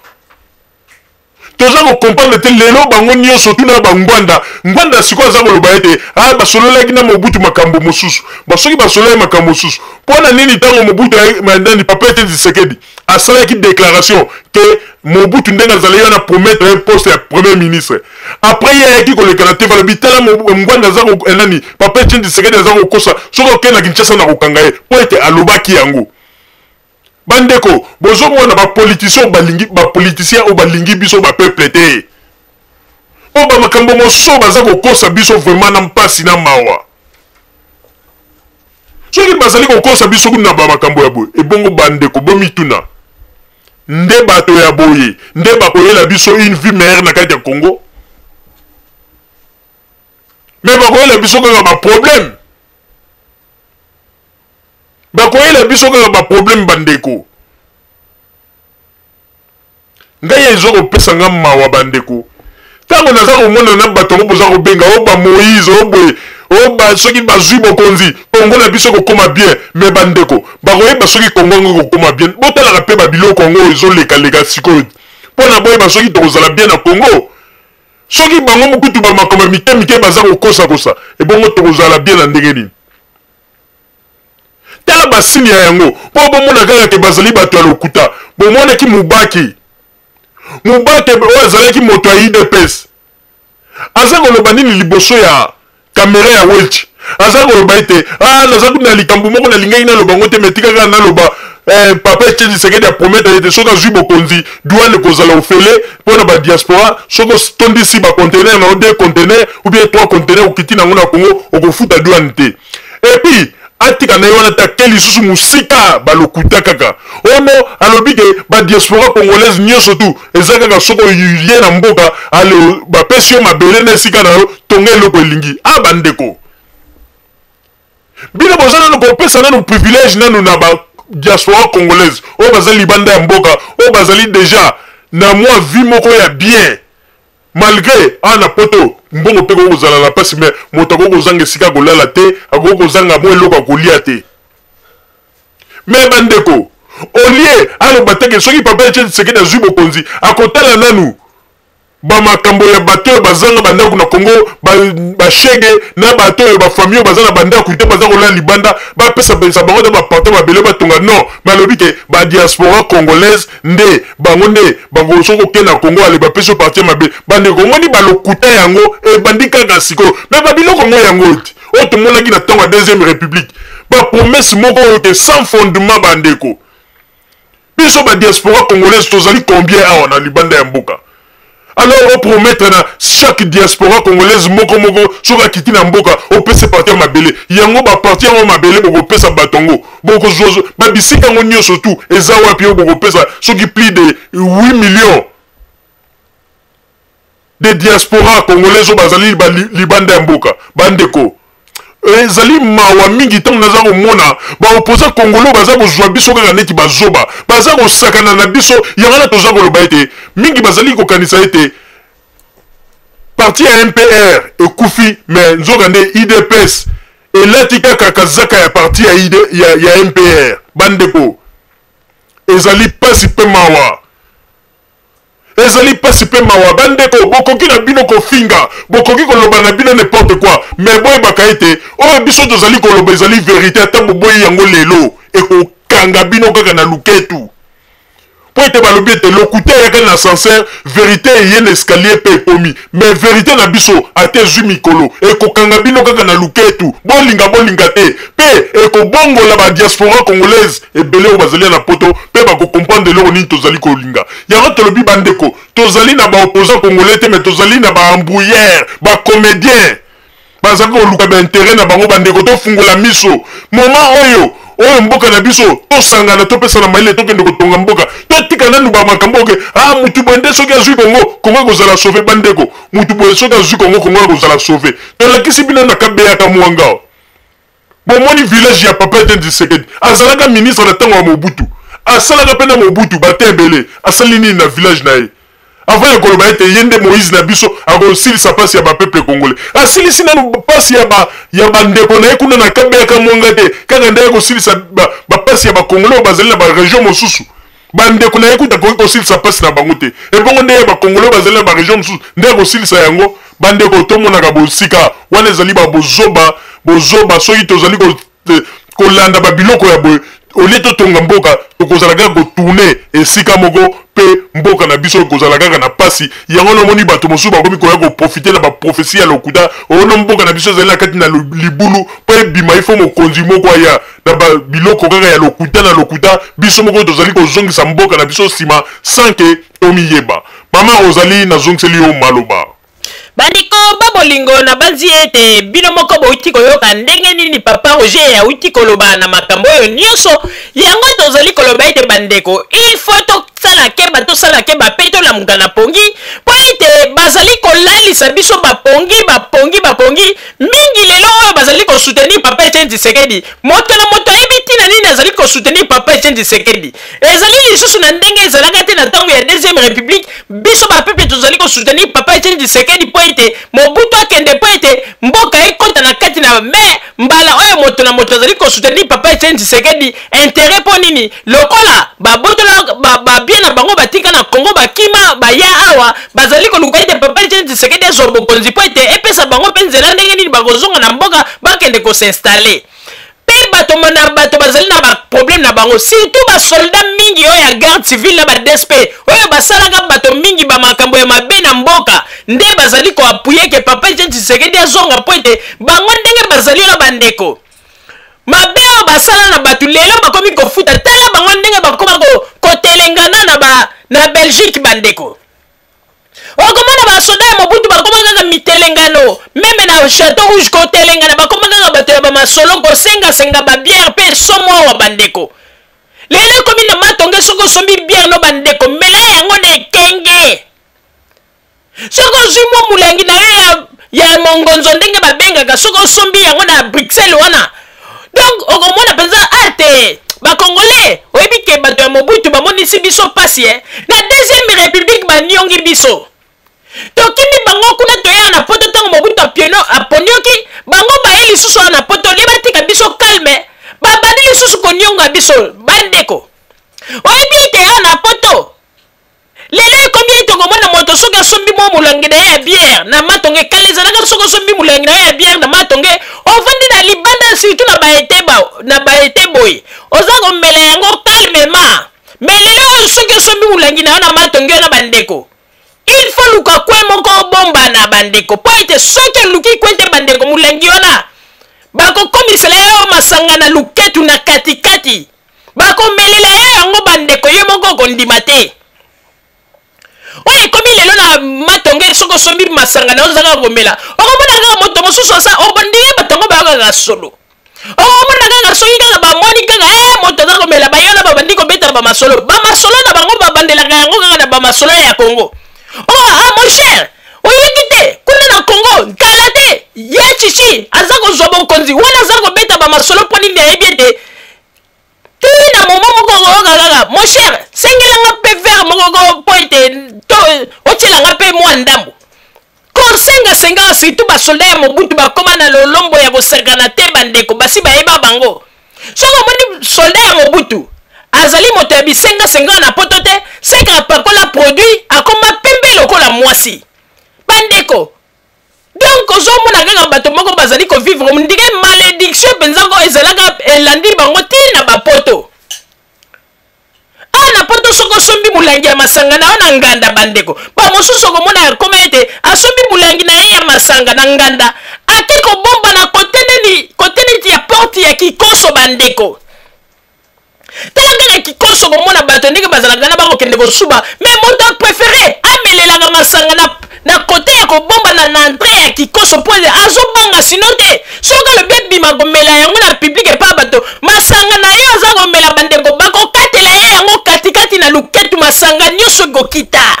Speaker 1: toza comprendre te lelo bango nyonso tuna ngwanda sikoyo aza koloba ete basololaki na Mobutu makambo mosusu basoki basololaki makambo mosusu mpona nini ntango Mobutu mandani papa ete Tshisekedi asalaki déclaration ke Mobutu ndenge azali wana promettre un poste ya premier ministre après ye ayaki kolekana te balobi tala ngwanda aza nani papa ete Tshisekedi aza kokosa soki okende na Kinshasa na kokanga ye po ete alobaki yango. Bandeko bozo mwana ba politicien o balingi biso ba peuple te o ba makambo moso baza kokosa biso vraiment na mpasi na mawa soki bazali kokosa biso kuna ba makambo ya boye ebongo bandeko bomituna nde bato ya boye nde bakoyela biso une vie meilleure na kati ya Congo mais bakoyela biso kaka ba problème bakoyela biso kaka ba problème bandeko ngai ezo kopesa nga mawa bandeko tango naza komona na bato ngo boza kobenga o ba Moïse o boye o soki bazwi bokonzi Congo na biso kokoma bien mais bandeko bakoyeba soki Congo ngo kokoma bien botalaka pe babiloko yango ezoleka sikoyo mpona boyeba soki tokozala bien na Congo soki bango mokutu bamakoma mike baza kokosa ebongo tokozala bien na ndenge nini tala basini ya yango mpo bomona kaka ke bazali bato ya lokuta bomonaki mubake oyo azalaki moto ya IDPS aza koloba nini liboso ya kamera ya welch aza koloba ete naza kuna likambo moko nalingaki naloba ngo te metika kaka naloba papa Tshisekedi apromettre ete soki azwi bokonzi douane kozala ofele mpona badiaspora soki otondisi bacontener na 2 contener ou bien 3 contener okiti nango na Congo okofuta douane te epuis atika na ye wana take lisusu mosika balokuta kaka ono alobi ke badiaspora congolaise nyonso tu eza kaka soki oye na mboka ale bapesi yo mabele na esika na yo tonga eloko elingi bandeko bino boza nano kopesa nano privilège nano na badiaspora congolaise oyo bazali libanda ya mboka oyo bazali deja na mwa vie moko ya bien malgré na poto mbongo pe kokozala na pasi mais moto akokozanga esika kolala te akokozanga mwa eloko akolia te mais bandeko olie aloba teke soki papa Tshisekedi azwi bokonzi akotala nanu bamakambo ya bato oyo bazanga bandako na Congo bashege na bato oyo bafamille oyo baza na bandako te baza kolala libanda bapesa bango te baporte mabele batonga non balobi ke badiaspora congolaise nde bango nde bakosoki kokende na Congo ale bapesi yo parti mabele bandeko omoni balokuta yango ebandi kaka sikoyo me babiloko ngo yango ti oyo tomonaki na ntango ya 2e république bapromese moko oyo te sans fondement bandeko biso badiaspora congolaise tozali combien awa na libanda ya mboka alors on promettre na chaque diaspora congolaise moko soki akiti na mboka opesa parti ya mabele yango baparti yango mabele bokopesa batongo babisika yango nyonso tu eza wapi oyo bokopesa soki plus de 8 millions de diaspora congolaise oyo bazali libanda ya mboka bandeko ezali mawa mingi ntango naza komona baopposa congolais baza kozwa biso kaka neti bazoba baza kosakana na biso yango na toza koloba ete mingi bazali kokanisa ete parti ya MPR ekufi mais nzoka nde IDPS elati kaka kazaka ya parti ya MPR bandeko ezali pasi mpe mawa ezali pasi mpe mawa bandeko bokoki na bino kofinga bokoki koloba na bino n'importe quoi mais boyebaka ete oyo biso tozali koloba ezali vérité ata boboyi yango lelo ekokanga bino kaka na luketu po ete balobi ete lokuta eyaka na ascenseur vérité eye na escalier mpe ekomi mais vérité na biso ate ezwi mikolo ekokanga bino kaka na luketu bolinga te mpe ekobongola badiaspora congolaise ebele oyo bazali na poto mpe bakokomprendre eloko nini tozali kolinga yango tolobi bandeko tozali na baopposant congolais te mais tozali na baambrouillère bacomédien bazali koluka baintere na bango bandeko tofungola miso moment oyo mboka na biso tosangana topesana mayele tokende kotonga mboka totika nanu bamakambo oke mutu boye nde soki azwi kongo ekozala sauve bandeko mutu boye soki azwi kongo ekozala sauve tolakisi bino na kabeyaka mwangao bomoni village ya papa ete Tshisekedi azalaka ministre na ntango ya Mobutu asalaka mpe na Mobutu bate ebele asali nini na village na ye avant ya koloba ete ye nde Moïse na biso akosilisa pasi ya bapeuple congolais asilisi nanu pasi ya bandeko na ye kuna na kabeyaka mwanga te kaka nde akosilisa bapasi ya bacongolais oyo bazali na baregion mosusu bandeko na ye kuta koki kosilisa pasi na bango te ebongo nde bacongolais oyo bazali na baregion mosusu nde akosilisa yango bandeko tomonaka bosika wana ezali bozoba soki tozali kolanda babiloko ya boye olie totonga mboka tokozala kaka kotourne esika moko pe mboka na biso ekozala kaka na pasi yango nomoni bato mosusu bakomi koya koprofite na baprofesi ya lokuta ono mboka na biso ezali na kati na libulu mpo ebima ifo mokonzi moko aya na biloko kaka ya lokuta na lokuta biso moko tozali kozongisa mboka na biso nsima sanke tomiyeba mama ozali nazongiseli yo maloba
Speaker 2: bandiko babolingo na banzi ete bino moko bouti koyoka ndenge nini papa Roger auti koloba na makambo oyo nyonso yango tozali koloba ete bandeko il faut tosala keba pe tolamuka na pongi po ete bazali kolalisa biso bapongi mingi lelo oyo bazali kosoutenir papa Etienne Tshisekedi moto na moto ayebi tina nini azali ko soutenir papa Etienne Tshisekedi ezali lisusu na ndenge ezalaka te na ntango ya deuxième république biso bapeuple tozali ko soutenir papa Etienne Tshisekedi po ete Mobutu akende po ete mboka ekota na kati na me mbala oyo moto na moto azali ko soutenir papa Etienne Tshisekedi intérêt po nini lokola babotola babie na bango batika na Congo bakima baya awa bazali koluka ete papa Etienne Tshisekedi azwa bokonzi po ete epesa bango mpe nzela ndenge nini bakozonga na mboka bakende kosinstalle mpe bato bazali na baproblème na bango surtout basoldat mingi oyo ya garde civile na badesp oyo basalaka bato mingi bamakambo ya mabe na mboka nde bazali koapuye ke papa Etienne Tshisekedi azonga po ete bango ndenge bazali na bandeko mabe oyo basala na bato lelo bakomi kofuta tala bango ndenge bakoma kotelengana na Belgique bandeko okomona basoda ya Mobutu bakoma kaka mitelengano meme na Château Rouge kotelengana bakoma kaka bato ya bamasolo kosengasenga babiere mpe somo awa bandeko lelo ekomi na matonge soki osombi biere no bandeko mela yango na ekenge soki ozwi mwa molangi na yo ya mongonzo ndenge babengaka soki osombi yango na Bruxelles wana donc okomona mpenza ate bakongolais oyebi ke bato ya Mobutu bamonisi biso pasi na deuxième république baniongi biso tokimi bango kuna toya na poto ntango Mobutu aponioki bango baye lisusu na poto le batika biso calme babandi lisusu konionga biso bandeko oyebi ete ya na poto lelo ekomi ete okomona moto soki asombi mwa molangi na ye ya biere na matonge kala ezalaka soki osombi molangi na ye ya biere na matonge ovandi na libanda surtout na baete boye oza komela yango calmement mais lelo oyo soki osombi molangi na yo na matonge yo na bandeko il faut luka kwe moko bomba na bandeko po ete soki eluki kwe te bandeko molangi wana bakokomisela yo masanga na luketu na katikati bakomelela yo yango bandeko yo moko okondima te oyo ekomi lelo na matonge soki osombi masanga na yo ozaka komela okomona kaka moto mosusu asa obondinge batongo bayokaka solo okomona kaka soki kaka bamoni kaka moto aza komela bayona babandi kobeta bamasolo na bango babandelaka yango kaka na bamasolo ya Congo mon cher oyebi te kuna na Congo kala te ye chichi aza kozwa bokonzi wana aza kobeta bamasolo mpo nini ayebi ete tina momo moko okokakaka mon cher sengelanga mpe vere moko po ete otielanga mpe mwa ndambo kosengasengaka surtout basoldat ya Mobutu bakoma na lolombo ya koserkana te bandeko basi bayeba bango soki omoni soldat ya Mobutu azali moto ya bisengasenga na poto te seka apakola produit akoma pembe lokola mwasi bandeko donc ozomona kaka bato moko bazali kovivre ndike malédiction mpenza ko ezalaka elandi bango ti na bapoto na poto soki osombi molangi ya masanga na yo na nganda bandeko bamosusu okomona akoma ete asombi molangi na ye ya masanga na nganda ake kobomba na kote neti ya porte ya kikoso bandeko tala kaka kikoso komona bato ndenge bazalaka na bakokende kosuba mais moto préféré amelelaka masanga na kote ya kobomba na entrée ya kikoso mpo azobanga sino te soki alobi ebima komela yango na publike epa bato masanga na ye aza komela bandeko bakokatela ye yango katikati na luketu masanga nyonso ekokita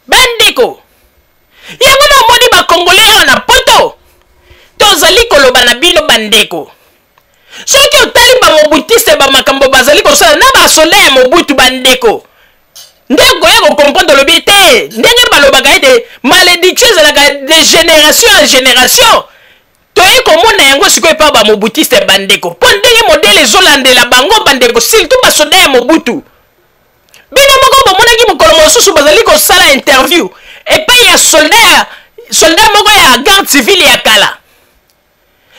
Speaker 2: bandeko yango na omoni bakongole awa na poto tozali koloba na bino bandeko soki otali bamobutiste bamakambo bazali kosala na basoldat ya Mobutu bandeko ndenge oya kokomprendre lobi te ndenge balobaka ete malédiction ezalaka de génération en génération toye komona yango sikoyo epa bamobutiste bandeko mpo ndenge modele ezolandela bango bandeko surtout basoldat ya Mobutu bino moko bomonaki mokolo mosusu bazali kosala interview epai ya soldat moko ya garde civile ya kala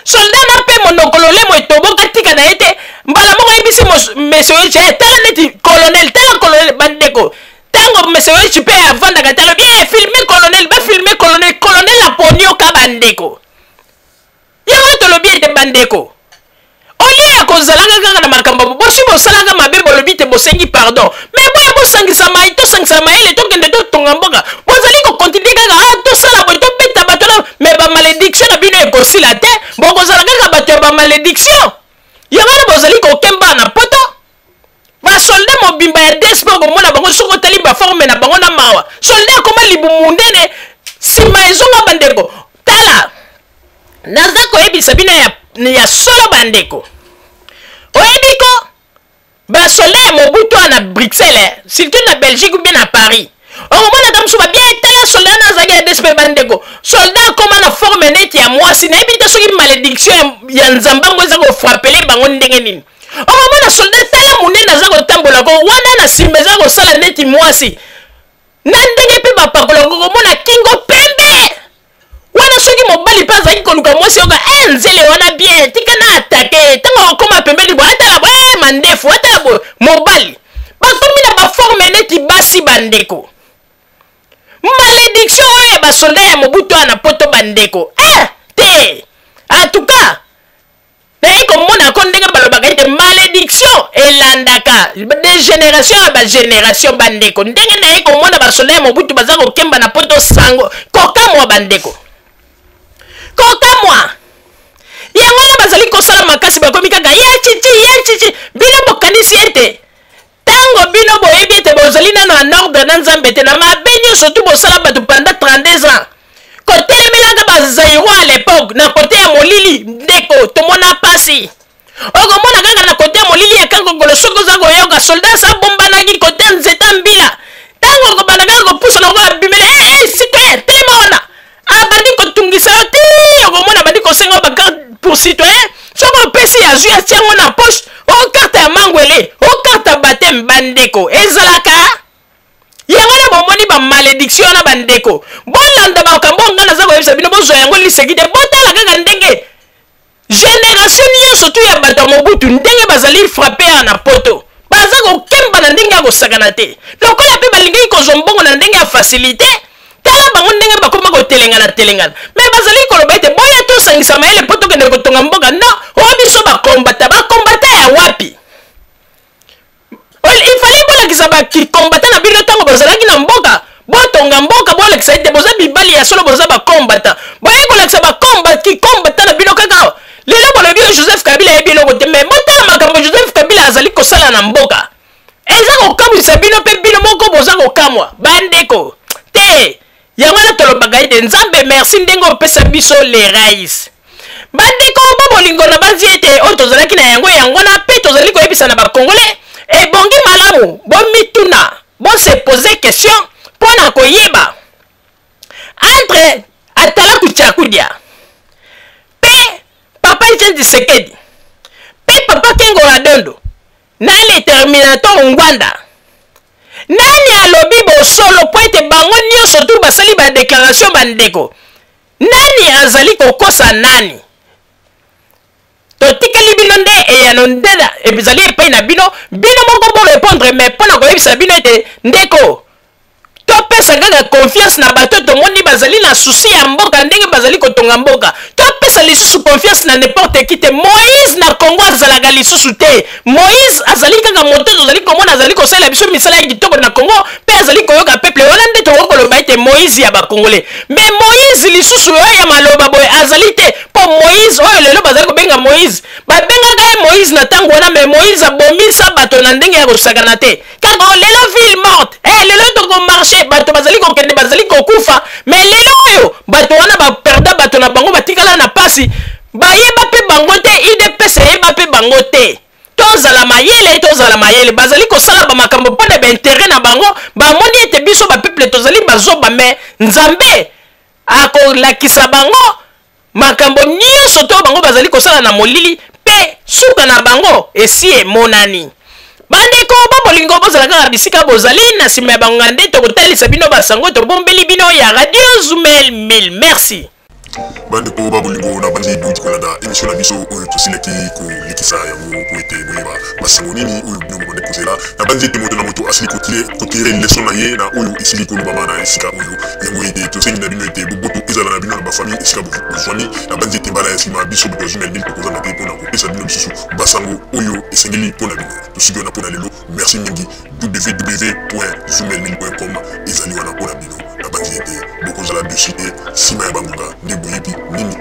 Speaker 2: soldat na mpe monokolo lemo etoboka tika na ye te mbala moko yebisi monsieur tala neti colonel tala colonel bandeko ntango monsieur oyo mpe avandaka tala bien filme colonel bafilme colonel aponioka bandeko yango tolobi ete bandeko olie ya kozalaka kaka na makambo bosi bosalaka mabe bolobi te bosengi pardon mais boya bosangisa mayele tokende totonga mboka bozali kokontinue kaka tosala boye tobeta bato na mais bamalédiction na bino ekosila te bokozala kaka bato ya bamalédiction yango na bozali kokemba na poto basolda mobimba ya despo okomona bango soki otali baforme na bango na mawa solda akoma libumu ndene nsima ezonga bandeko tala naza koyebisa bino ya solo bandeko oyebi ko basoldat ya Mobutu na Bruxelles surtout na Belgique ou bien na Paris okomona ka mosusu babia etala soldat nazalaki ya DSP bandeko soldat akoma na forme neti ya mwasi nayebi te soki malédiction ya nzambango eza kofrapele bango ndenge nini okomona soldat tala monene aza kotambola ko wana na nsima eza kosala neti mwasi na ndenge mpe bapakola kokomona kingo pembe wana soki mobali mpe azalaki koluka mwasi yoka nzele wana bien tika na atake ntango okoma pembeni bo atala bo mandefu atala bo mobali bakomi na baforme neti basi bandeko malédiction oyo ya basoldat ya Mobutu na poto bandeko te en tout cas naye komona ko ndenge balobaka ete malédiction elandaka de génération ya bagénération bandeko ndenge naye komona basoldat ya Mobutu baza kokemba na poto sango kokamwa bandeko kokamwa yango wana bazali kosala makasi bakomi kaka ya chichi bino bokanisi ete tango bino boyebi ete bozali nano na ordre na nzambe te na mabe nyonso tu bosala bato pendant 32 ans kotelemelaka bazairo à l'époque na kote ya molili ndeko tomona pasi okomona kaka na kote ya molili ya kankokolo soki oza koyoka soldat sabombanaki kote ya nzeta mbila tango okobanda kaka kopusa na koabimela citoyen temona abandi kotungisa yo te okomona abandi kosenga bakarte pour citoyen soki opesi ya zwi atiango na poche okarte ya mangwele okarte ya bateme bandeko ezalaka yango na bomoni bamalédiction na bandeko bolanda makambo nga naza koyebisa bino bozwa yango liseki te botala kaka ndenge génération nyonso tu ya bato ya Mobutu ndenge bazali frappe na poto baza kokemba na ndenge ya kosakana te lokola mpe balingaki kozwa mbongo na ndenge ya facilité tala bango ndenge bakoma kotelengana me bazali koloba ete boya tosangisa mayele po tokende kotonga mboka no oyo biso bakombata ya wapi il fallait bolakisa bakombata na bino ntango bozalaki na mboka botonga mboka bolakisa ete boza bibali ya solo boza bakombata boye kolakisa bakombata na bino kaka lelo bolobi oyo Joseph Kabila yebi eloko te me botala makambo Joseph Kabila azali kosala na mboka eza kokamwisa bino mpe bino moko boza kokamwa bandeko te yango wana tolobaka ete nzambe merci ndenge opesa biso le rais bandeko bolingo na banzi ete oyo tozalaki na yango wana mpe tozali koyebisa na bakongolais ebongi malamu bomituna bose pose question mpona koyeba entre Atalaku Tchakudia mpe papa Etienne Tshisekedi mpe papa Kengo Adondo na le terminator Ngwanda nani alobi bosolo po ete bango nyonso tu basali badéclaration bandeko nani azali kokosa nani totikeli bino nde eyano ndela ebizali epai na bino moko borépondre mais mpona koyebisa bino ete ndeko topesa kaka confiance na bato tomoni bazali na susi ya mboka ndenge bazali kotonga mboka topesa lisusu confiance na n'importe qui te Moïse na Congo azalaka lisusu te Moïse azali kaka moto tozali komona azali kosala biso misala ya kitoko na Congo mpe azali koyoka peuple wana nde tokokoloba ete Moïse ya bakongole mais Moïse lisusu oyo ya maloba boye azali te mpo Moïse oyo lelo bazali kobenga Moïse babengaka ye Moïse na ntango wana mais Moïse abomisa bato na ndenge ya kosakana te kaka lelo ville morte lelo tokomarche bato bazali kokende bazali kokufa mais lelo oyo bato wana baperda bato na bango batikala na pasi bayeba mpe bango te idps eyeba mpe bango te tozala mayele bazali kosala bamakambo mpo na baintere na bango bamoni ete biso bapeuple tozali bazoba me nzambe akolakisa bango makambo nyonso to bango bazali kosala na molili mpe suka na bango esi emonani bandeko bolingo bozala kaka bisika bozali na nsima ya bango nde tokotalisa bino basango tobombeli bino ya radio Zumel 1000 merci
Speaker 1: bandeko babolingo na bandi duti kolanda émission na biso oyo tosilaki kolikisa yango po ete boyeba basango nini oyo bino bobande kozela na bandi ete moto na moto asili kotire leson na ye na oyo esili kolobama na esika oyo yango ete tosengi na bino ete boboto ezala na bino na bafamille esika bozwani na bandi ete mbala ya nsima biso boto Zumel 1000 tokozanga te mpona kopesa bino lisusu basango oyo esengeli mpona bino tosiki wana mpona lelo merci mingi www.zumel1000.com ezali wana mpona bino na bandi ete bokozala dessus te nsima ya bangonga nde boyebi nini